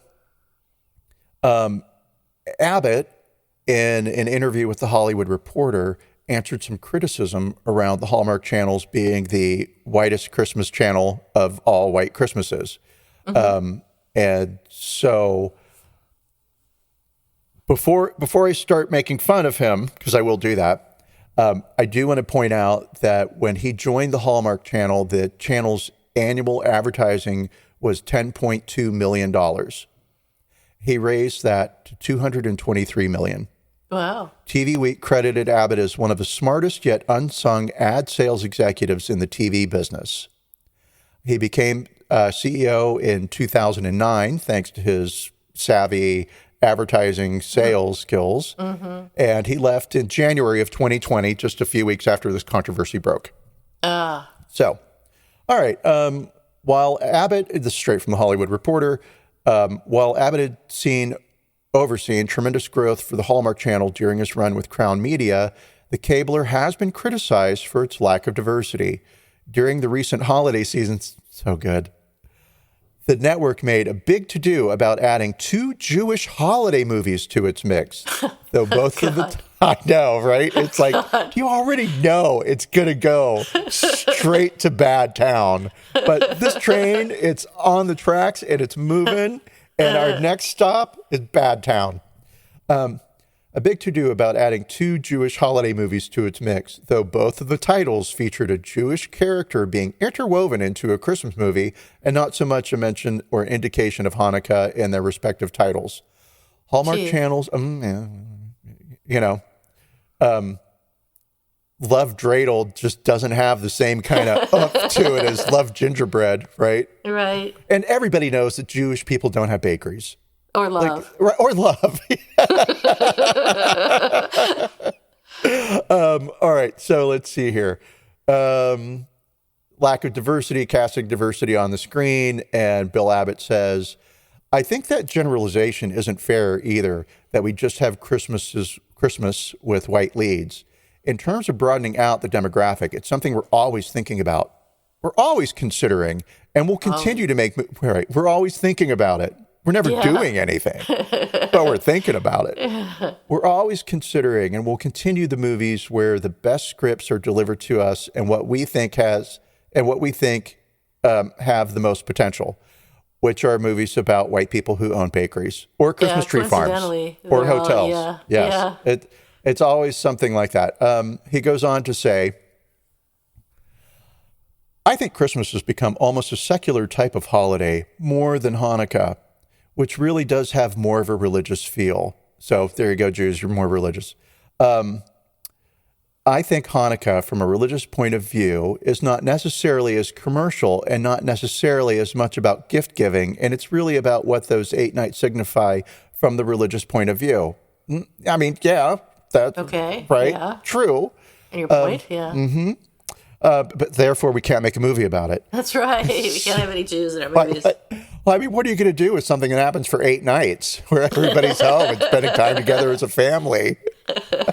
Abbott, in an interview with The Hollywood Reporter, answered some criticism around the Hallmark channels being the whitest Christmas channel of all white Christmases. And so before I start making fun of him, because I will do that, I do want to point out that when he joined the Hallmark Channel, the channel's annual advertising was $10.2 million. He raised that to $223 million. Wow. TV Week credited Abbott as one of the smartest yet unsung ad sales executives in the TV business. He became CEO in 2009 thanks to his savvy advertising sales skills. And he left in January of 2020, just a few weeks after this controversy broke. So, all right. While Abbott, this is straight from the Hollywood Reporter, while Abbott had overseen tremendous growth for the Hallmark Channel during his run with Crown Media, the cabler has been criticized for its lack of diversity. During the recent holiday season, so good, the network made a big to-do about adding 2 Jewish holiday movies to its mix. Though both of the... I know, right? It's like, you already know it's going to go straight to Bad Town. But this train, it's on the tracks and it's moving. And our next stop is Bad Town. A big to-do about adding 2 Jewish holiday movies to its mix, though both of the titles featured a Jewish character being interwoven into a Christmas movie and not so much a mention or indication of Hanukkah in their respective titles. Hallmark channels, Love Dreidel just doesn't have the same kind of up to it as Love Gingerbread, right? Right. And everybody knows that Jewish people don't have bakeries. Or love. Or love. All right, so let's see here. Lack of diversity, casting diversity on the screen, and Bill Abbott says, I think that generalization isn't fair either, that we just have Christmas with white leads. In terms of broadening out the demographic, it's something we're always thinking about. We're always considering, and we'll continue to make, right, we're always thinking about it. We're never doing anything, but we're thinking about it. We're always considering, and we'll continue the movies where the best scripts are delivered to us and what we think have the most potential, which are movies about white people who own bakeries or Christmas tree farms or hotels. It's always something like that. He goes on to say, I think Christmas has become almost a secular type of holiday more than Hanukkah, which really does have more of a religious feel. So there you go, Jews, you're more religious. I think Hanukkah, from a religious point of view, is not necessarily as commercial and not necessarily as much about gift giving, and it's really about what those 8 nights signify from the religious point of view. I mean, yeah, that's right. Yeah. True. And your point, but therefore, we can't make a movie about it. That's right. We can't have any Jews in our movies. Well, I mean, what are you going to do with something that happens for 8 nights where everybody's home and spending time together as a family?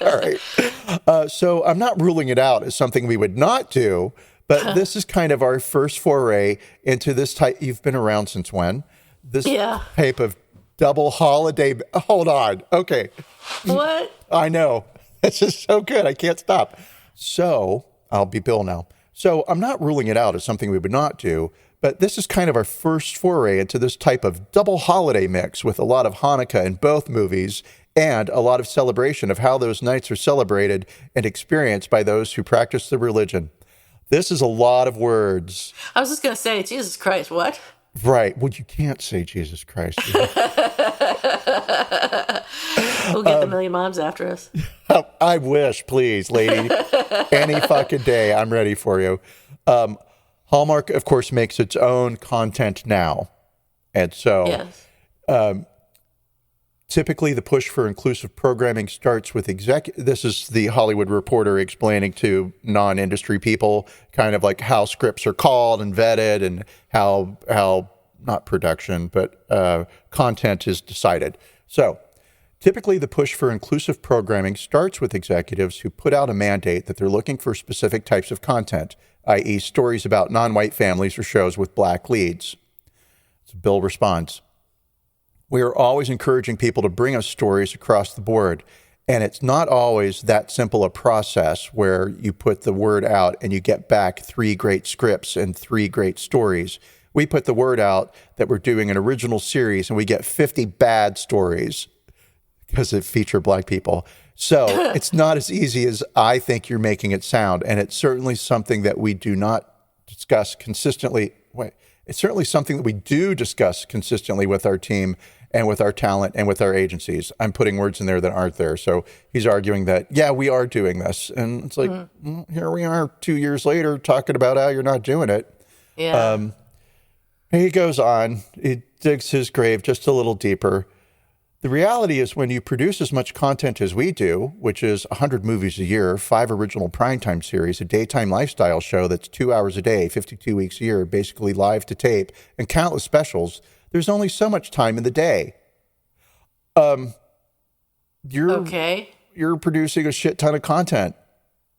All right. So I'm not ruling it out as something we would not do, but this is kind of our first foray into this type. You've been around since when? This type of double holiday. Hold on. Okay. What? I know. This is so good. I can't stop. So I'll be Bill now. So I'm not ruling it out as something we would not do, but this is kind of our first foray into this type of double holiday mix with a lot of Hanukkah in both movies and a lot of celebration of how those nights are celebrated and experienced by those who practice the religion. This is a lot of words. I was just going to say, Jesus Christ, what? Right. Well, you can't say Jesus Christ. We'll get the Million Moms after us. I wish, please, lady. Any fucking day, I'm ready for you. Hallmark, of course, makes its own content now. And so Yes. typically the push for inclusive programming starts with this is the Hollywood Reporter explaining to non-industry people kind of like how scripts are called and vetted and how not production, but content is decided. So typically the push for inclusive programming starts with executives who put out a mandate that they're looking for specific types of content, i.e. stories about non-white families or shows with black leads. So Bill responds, "We are always encouraging people to bring us stories across the board. And it's not always that simple a process where you put the word out and you get back 3 great scripts and 3 great stories. We put the word out that we're doing an original series and we get 50 bad stories because it feature black people. So it's not as easy as I think you're making it sound. And it's certainly something that we do not discuss consistently. It's certainly something that we do discuss consistently with our team and with our talent and with our agencies." I'm putting words in there that aren't there. So he's arguing that, yeah, we are doing this. And it's like, well, here we are 2 years later talking about how you're not doing it. Yeah. He goes on, he digs his grave just a little deeper. "The reality is when you produce as much content as we do, which is 100 movies a year, 5 original primetime series, a daytime lifestyle show that's 2 hours a day, 52 weeks a year, basically live to tape, and countless specials, there's only so much time in the day." You're producing a shit ton of content.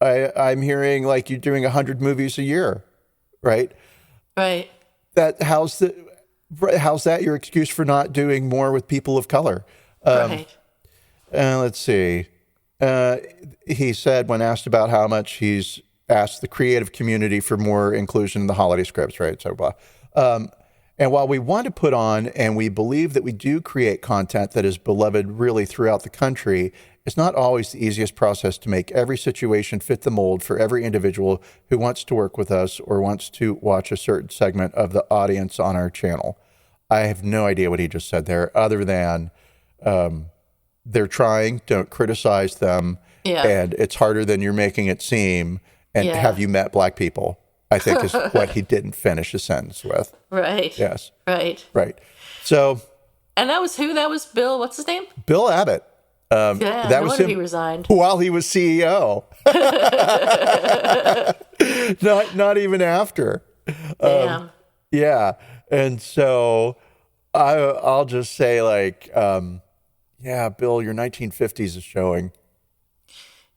I'm hearing like you're doing 100 movies a year, right? Right. How's that your excuse for not doing more with people of color? Right. Let's see. He said when asked about how much he's asked the creative community for more inclusion in the holiday scripts, right? So blah. And while we want to put on and we believe that we do create content that is beloved really throughout the country, it's not always the easiest process to make every situation fit the mold for every individual who wants to work with us or wants to watch a certain segment of the audience on our channel. I have no idea what he just said there, other than they're trying, don't criticize them, and it's harder than you're making it seem, and have you met black people, I think is what he didn't finish his sentence with. Right. Yes. Right. Right. So. And that was who? That was Bill, what's his name? Bill Abbott. Yeah, that no was wonder him he resigned. while he was CEO. not even after. Damn. Yeah. And so I'll just say like, yeah, Bill, your 1950s is showing.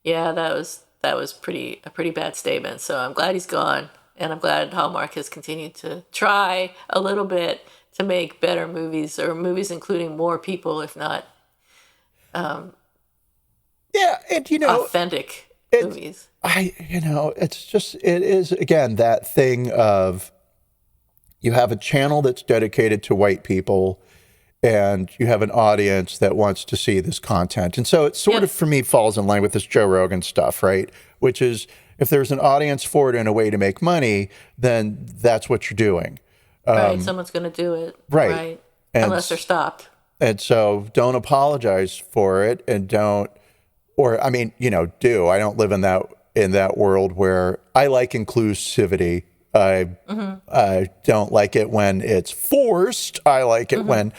Yeah, that was a pretty bad statement. So I'm glad he's gone, and I'm glad Hallmark has continued to try a little bit to make better movies, or movies including more people, if not and authentic movies. It is again that thing of you have a channel that's dedicated to white people and you have an audience that wants to see this content. And so it sort of, for me, falls in line with this Joe Rogan stuff, right? Which is if there's an audience for it and a way to make money, then that's what you're doing. Right, someone's going to do it. Right. Unless they're stopped. And so don't apologize for it and do. I don't live in that world where I like inclusivity. I don't like it when it's forced. I like it when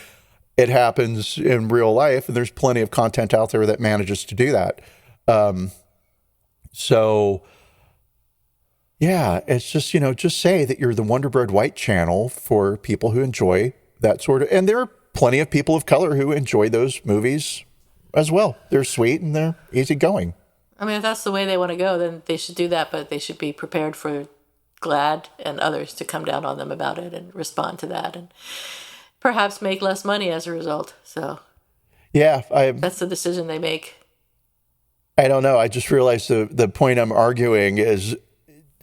it happens in real life, and there's plenty of content out there that manages to do that. It's just, just say that you're the Wonder Bread White channel for people who enjoy that sort of, and there are plenty of people of color who enjoy those movies as well. They're sweet and they're easygoing. I mean, if that's the way they want to go, then they should do that, but they should be prepared for GLAAD and others to come down on them about it and respond to that and perhaps make less money as a result. So yeah, that's the decision they make. I don't know. I just realized the point I'm arguing is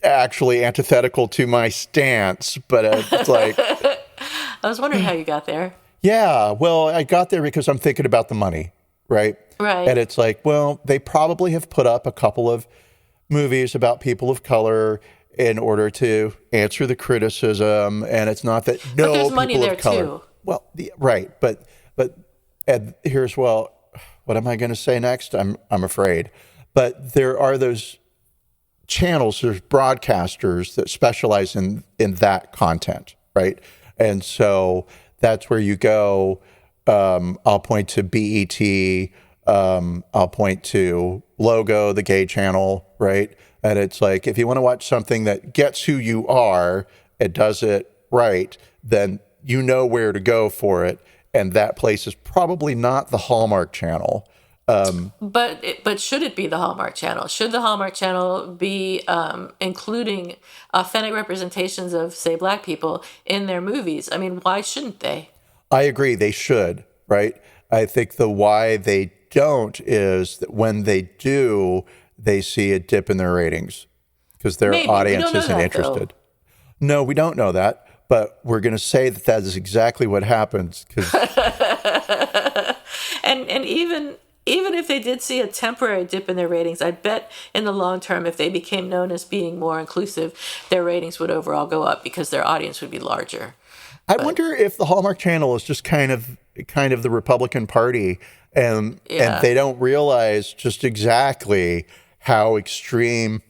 actually antithetical to my stance, but it's like... I was wondering how you got there. Yeah, well, I got there because I'm thinking about the money, right? Right. And it's like, well, they probably have put up a couple of movies about people of color in order to answer the criticism, and it's not that no but there's people money of there color. too. Well, right, but and here's what am I going to say next? I'm afraid, but there are those channels, there's broadcasters that specialize in that content, right? And so that's where you go. I'll point to BET. I'll point to Logo, the gay channel, right? And it's like, if you want to watch something that gets who you are, it does it right, then you know where to go for it. And that place is probably not the Hallmark Channel. But should it be the Hallmark Channel? Should the Hallmark Channel be including authentic representations of, say, Black people in their movies? I mean, why shouldn't they? I agree, they should, right? I think the why they don't is that when they do, they see a dip in their ratings because their audience isn't interested. Though. No, we don't know that, but we're going to say that is exactly what happens. and even if they did see a temporary dip in their ratings, I bet in the long term, if they became known as being more inclusive, their ratings would overall go up because their audience would be larger. I wonder if the Hallmark Channel is just kind of the Republican Party, and they don't realize just exactly how extreme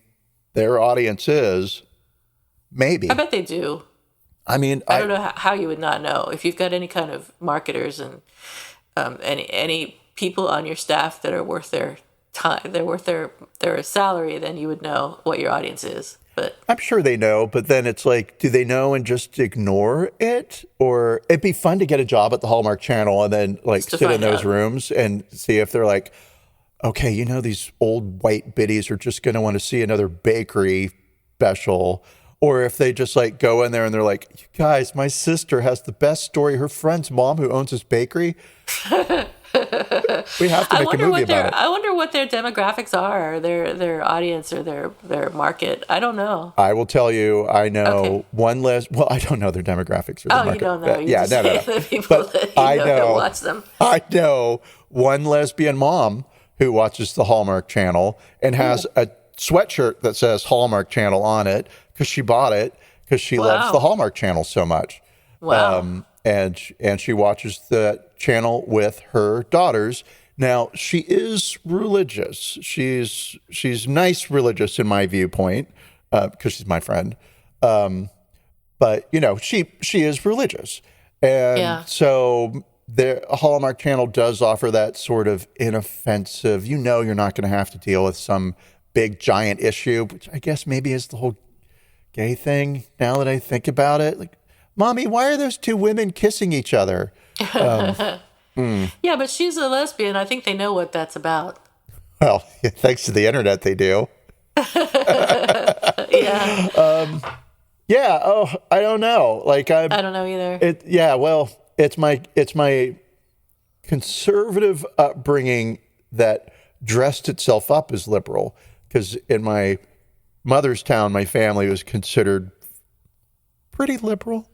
their audience is. Maybe. I bet they do. I mean, I don't know how you would not know. If you've got any kind of marketers and any people on your staff that are worth their time, they're worth their salary, then you would know what your audience is. But I'm sure they know, but then it's like, do they know and just ignore it? Or it'd be fun to get a job at the Hallmark Channel and then like sit in those rooms and see if they're like, okay, you know, these old white biddies are just going to want to see another bakery special. Or if they just like go in there and they're like, you guys, my sister has the best story. Her friend's mom who owns this bakery. We have to make a movie about it. I wonder what their demographics are, their audience or their market. I don't know. I will tell you, I know one less. Well, I don't know their demographics or their market. You don't know. No. The people that I know watch them. I know one lesbian mom who watches the Hallmark Channel and has a sweatshirt that says Hallmark Channel on it because she bought it because she loves the Hallmark Channel so much. Wow. And she watches the channel with her daughters. Now, she is religious. She's nice religious in my viewpoint because she's my friend. But, you know, she is religious. And so the Hallmark Channel does offer that sort of inoffensive, you know, you're not going to have to deal with some big giant issue, which I guess maybe is the whole gay thing now that I think about it. Like, Mommy, why are those two women kissing each other? Yeah, but she's a lesbian. I think they know what that's about. Well, thanks to the internet, they do. Yeah. Yeah. Oh, I don't know. Like I don't know either. Well, it's my conservative upbringing that dressed itself up as liberal. Because in my mother's town, my family was considered pretty liberal.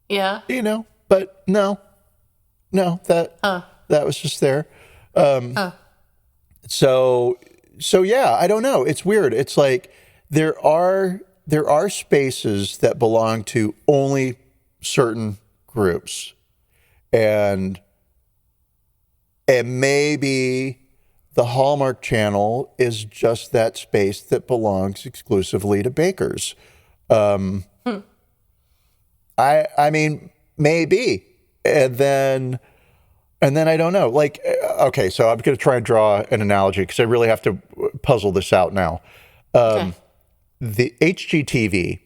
Yeah. You know, but no, that was just there. So yeah, I don't know. It's weird. It's like there are spaces that belong to only certain groups, and maybe the Hallmark Channel is just that space that belongs exclusively to bakers. I mean, maybe. And then I don't know. Like, okay, so I'm going to try and draw an analogy because I really have to puzzle this out now. The HGTV,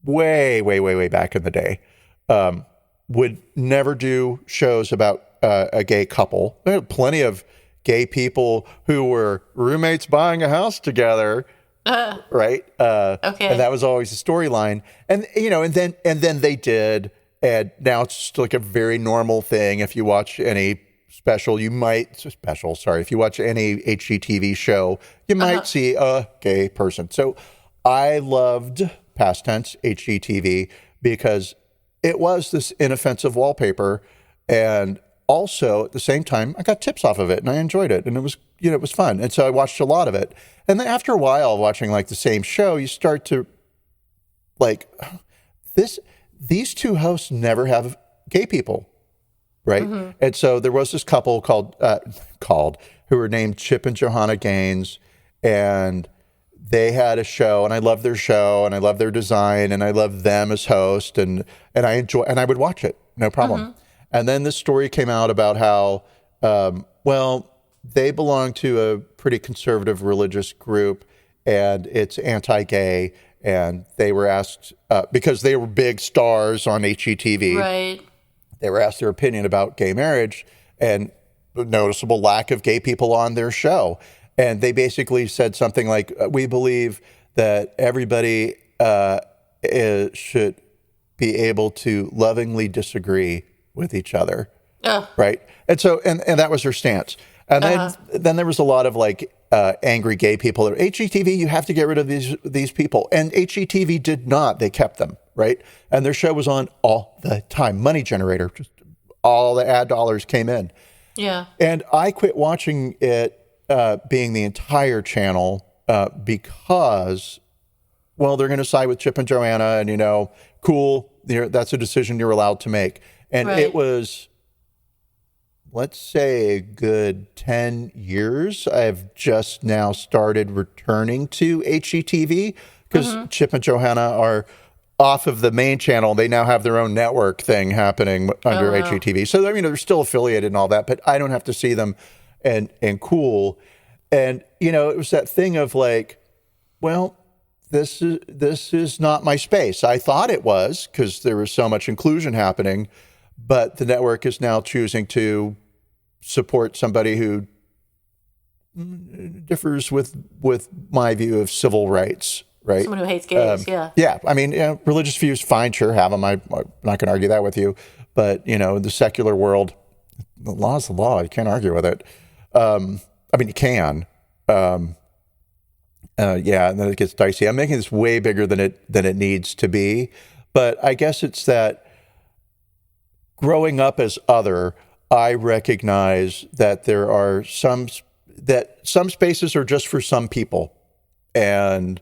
way back in the day, would never do shows about a gay couple. There are plenty of gay people who were roommates buying a house together, right? Okay. And that was always the storyline. And and then they did, and now it's just like a very normal thing. If you watch any if you watch any HGTV show, you might see a gay person. So I loved, past tense, HGTV because it was this inoffensive wallpaper, and also at the same time I got tips off of it and I enjoyed it, and it was it was fun, and so I watched a lot of it. And then after a while watching like the same show, you start to like these two hosts never have gay people, right? And so there was this couple called who were named Chip and Johanna Gaines, and they had a show, and I loved their show, and I loved their design, and I loved them as host, and I would watch it, no problem. And then this story came out about how, they belong to a pretty conservative religious group, and it's anti-gay, and they were asked, because they were big stars on HGTV, Right. they were asked their opinion about gay marriage and a noticeable lack of gay people on their show. And they basically said something like, we believe that everybody should be able to lovingly disagree with each other. Right. And so, and that was their stance. And then there was a lot of like angry gay people. HGTV, you have to get rid of these people. And HGTV did not. They kept them, right? And their show was on all the time. Money generator. Just all the ad dollars came in. Yeah. And I quit watching it being the entire channel because, well, they're going to side with Chip and Joanna, and, cool. That's a decision you're allowed to make. And it was, let's say, a good 10 years. I've just now started returning to HGTV because Chip and Johanna are off of the main channel. They now have their own network thing happening under HGTV. So, they're still affiliated and all that, but I don't have to see them and cool. And, it was that thing of like, well, this is not my space. I thought it was because there was so much inclusion happening, but the network is now choosing to support somebody who differs with my view of civil rights, right? Someone who hates gays, yeah. Yeah. I mean, religious views, fine, sure, have them. I'm not going to argue that with you. But, the secular world, the law is the law. You can't argue with it. You can. And then it gets dicey. I'm making this way bigger than it needs to be. But I guess it's that growing up as other, I recognize that there are some spaces are just for some people. And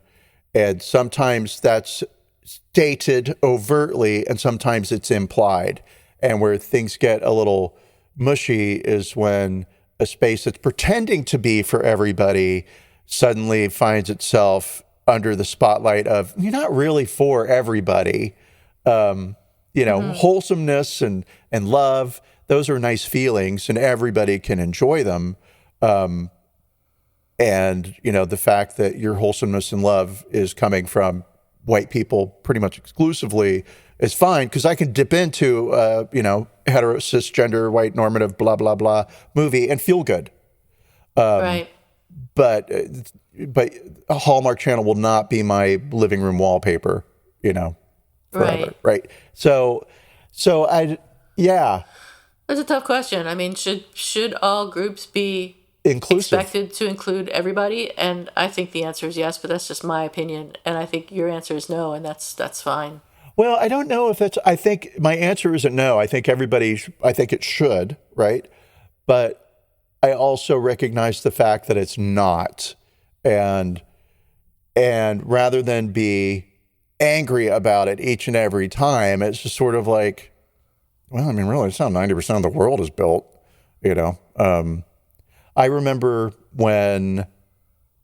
sometimes that's stated overtly, and sometimes it's implied. And where things get a little mushy is when a space that's pretending to be for everybody suddenly finds itself under the spotlight of, you're not really for everybody. Wholesomeness and love, those are nice feelings and everybody can enjoy them. And the fact that your wholesomeness and love is coming from white people pretty much exclusively is fine, because I can dip into hetero, cisgender, white normative, blah, blah, blah movie and feel good. Right. But a Hallmark Channel will not be my living room wallpaper, forever. Right. So That's a tough question. I mean, should all groups be inclusive, expected to include everybody? And I think the answer is yes, but that's just my opinion. And I think your answer is no, and that's fine. Well, I don't know if I think my answer isn't no. I think I think it should, right? But I also recognize the fact that it's not. And rather than be angry about it each and every time, it's just sort of like, well, I mean, really, it's how 90% of the world is built, I remember when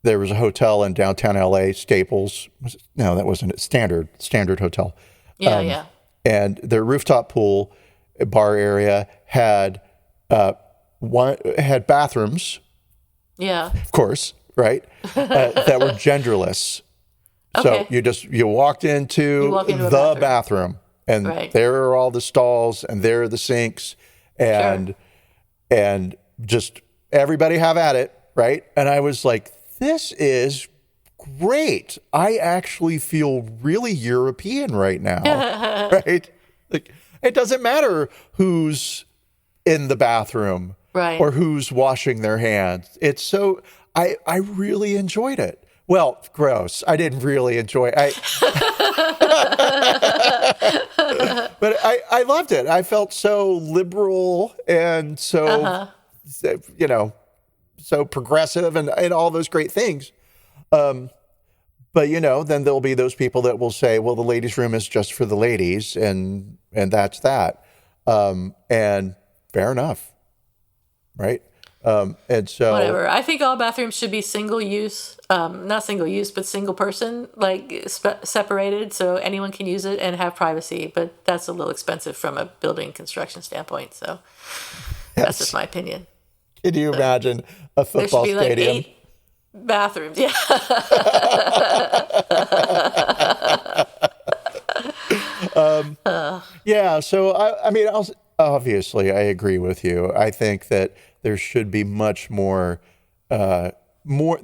there was a hotel in downtown LA, Staples. No, that wasn't it. Standard Hotel. Yeah. And their rooftop pool bar area had bathrooms. Yeah. Of course, right? That were genderless. Okay. So you walked into the bathroom, and right. there are all the stalls, and there are the sinks, and and just everybody have at it, right? And I was like, this is great. I actually feel really European right now, right? Like, it doesn't matter who's in the bathroom Right. or who's washing their hands. It's so, I really enjoyed it. Well, gross. I didn't really enjoy it. But I loved it. I felt so liberal and so, you know, so progressive and all those great things. But, you know, then there'll be those people that will say, well, the ladies' room is just for the ladies, and that's that. And fair enough, right? And so... Whatever. I think all bathrooms should be single use, not single use, but single person, like separated, so anyone can use it and have privacy. But that's a little expensive from a building construction standpoint, so that's just my opinion. Can you imagine a football there should be stadium? Like 8 bathrooms, yeah. Yeah, so I mean, obviously, I agree with you. I think that there should be much more, there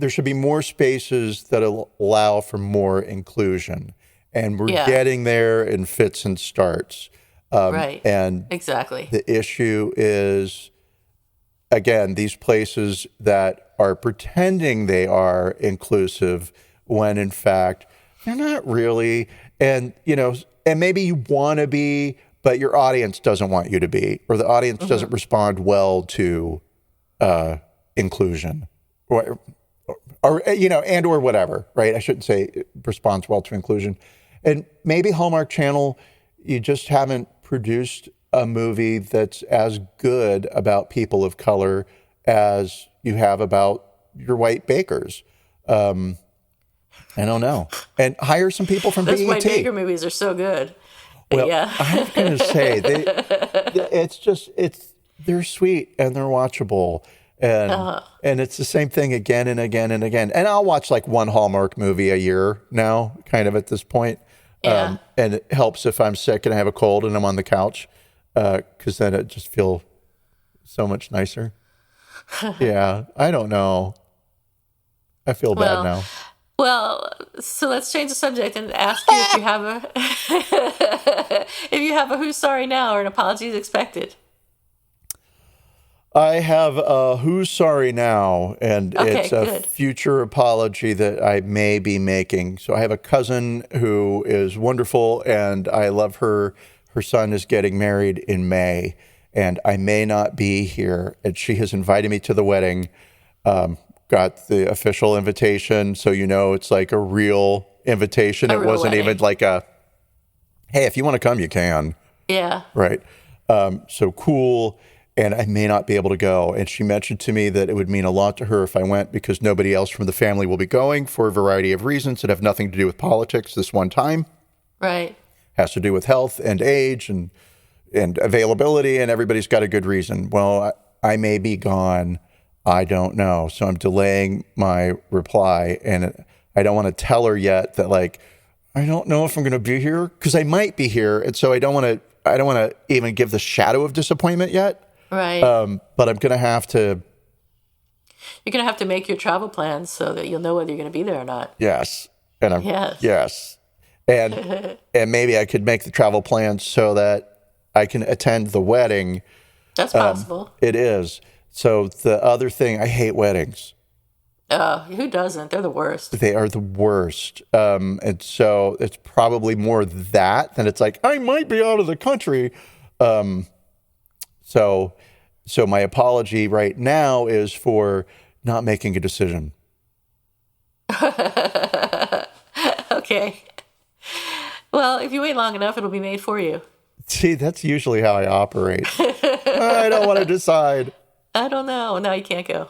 should be more spaces that allow for more inclusion, and we're getting there in fits and starts. Right. And exactly. The issue is, again, these places that are pretending they are inclusive when in fact they're not really. And, you know, and maybe you want to be, but your audience doesn't want you to be, or the audience doesn't respond well to inclusion or, you know, and or whatever, right? I shouldn't say it responds well to inclusion. And maybe Hallmark Channel, you just haven't produced a movie that's as good about people of color as you have about your white bakers. I don't know. And hire some people from Those BET. white baker movies are so good. Well, yeah. I was going to say, they're sweet and they're watchable. And it's the same thing again and again and again. And I'll watch like one Hallmark movie a year now, kind of at this point. Yeah. And it helps if I'm sick and I have a cold and I'm on the couch, because then it just feels so much nicer. Yeah, I don't know. I feel bad now. Well, so let's change the subject and ask you if you have a if you have a who's sorry now or an apology is expected. I have a who's sorry now, and it's a good. future apology that I may be making. So I have a cousin who is wonderful, and I love her. Her son is getting married in May, and I may not be here. And she has invited me to the wedding. Got the official invitation, so you know it's like a real invitation. It wasn't wedding. even like a, hey, if you want to come, you can. Yeah. Right. So cool. And I may not be able to go. And she mentioned to me that it would mean a lot to her if I went, because nobody else from the family will be going for a variety of reasons that have nothing to do with politics this one time. Right. Has to do with health and age and availability, and everybody's got a good reason. Well, I may be gone. I don't know. So I'm delaying my reply, and I don't want to tell her yet that, like, I don't know if I'm going to be here, because I might be here. And so I don't want to even give the shadow of disappointment yet. Right. But I'm going to have to. You're going to have to make your travel plans so that you'll know whether you're going to be there or not. Yes. Yes. And maybe I could make the travel plans so that I can attend the wedding. That's possible. It is. So the other thing, I hate weddings. Who doesn't? They're the worst. They are the worst. And so it's probably more that than it's like, I might be out of the country. So my apology right now is for not making a decision. Okay. Well, if you wait long enough, it'll be made for you. See, that's usually how I operate. I don't want to decide. I don't know. No, you can't go.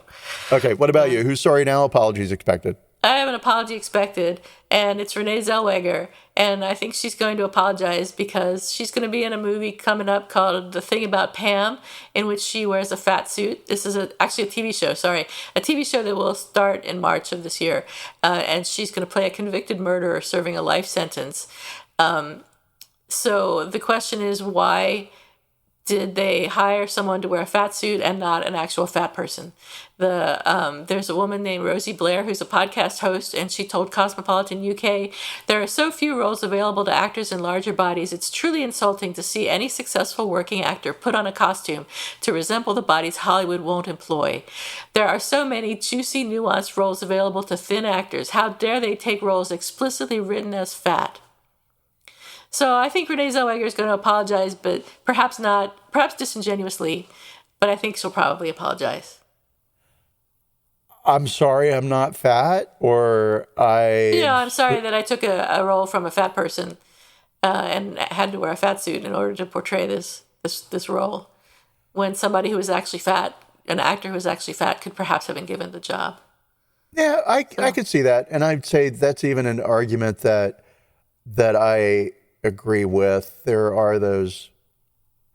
Okay, what about you? Who's sorry now? Apologies expected. I have an apology expected, and it's Renee Zellweger, and I think she's going to apologize because she's going to be in a movie coming up called The Thing About Pam, in which she wears a fat suit. This is actually a TV show, a TV show that will start in March of this year, and she's going to play a convicted murderer serving a life sentence. So the question is, why Did they hire someone to wear a fat suit and not an actual fat person? There's a woman named Rosie Blair who's a podcast host, and she told Cosmopolitan UK, there are so few roles available to actors in larger bodies, it's truly insulting to see any successful working actor put on a costume to resemble the bodies Hollywood won't employ. There are so many juicy, nuanced roles available to thin actors. How dare they take roles explicitly written as fat? So I think Renee Zellweger is going to apologize, but perhaps disingenuously, but I think she'll probably apologize. I'm sorry I'm not fat, or I'm sorry that I took a role from a fat person and had to wear a fat suit in order to portray this role, when somebody who was actually fat, an actor who was actually fat, could perhaps have been given the job. Yeah, I could see that, and I'd say that's even an argument that I agree with. There are those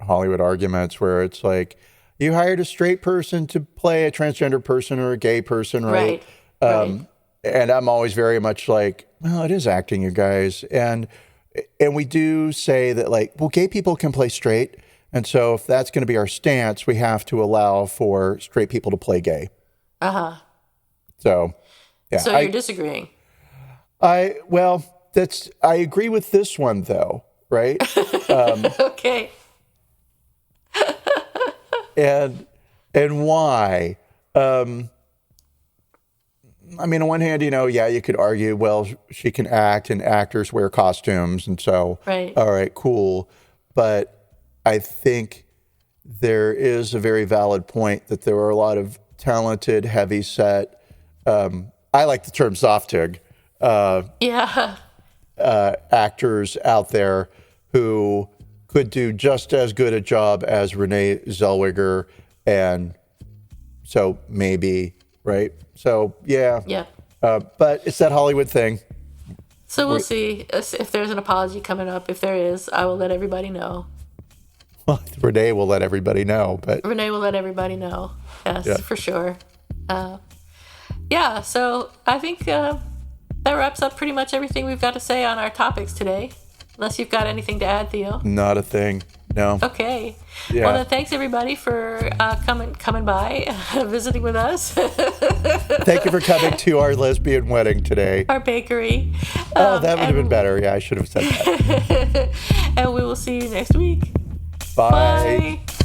Hollywood arguments where it's like, you hired a straight person to play a transgender person or a gay person, right? Right. And I'm always very much like, well, it is acting, you guys. And we do say that, like, well, gay people can play straight. And so if that's going to be our stance, we have to allow for straight people to play gay. Uh-huh. So, yeah. So you're disagreeing? I agree with this one, though, right? Okay. and why? On one hand, you could argue, well, she can act and actors wear costumes. And so, right. All right, cool. But I think there is a very valid point that there are a lot of talented, heavy-set, I like the term softig, actors out there who could do just as good a job as Renee Zellweger, and so maybe, right? So, yeah. Yeah. But it's that Hollywood thing. So we'll see if there's an apology coming up. If there is, I will let everybody know. Well, Renee will let everybody know, but... Renee will let everybody know. Yes, yeah. For sure. So I think that wraps up pretty much everything we've got to say on our topics today. Unless you've got anything to add, Theo. Not a thing. No. Okay. Yeah. Well, then thanks everybody for coming by, visiting with us. Thank you for coming to our lesbian wedding today. Our bakery. That would have been better. Yeah, I should have said that. And we will see you next week. Bye. Bye.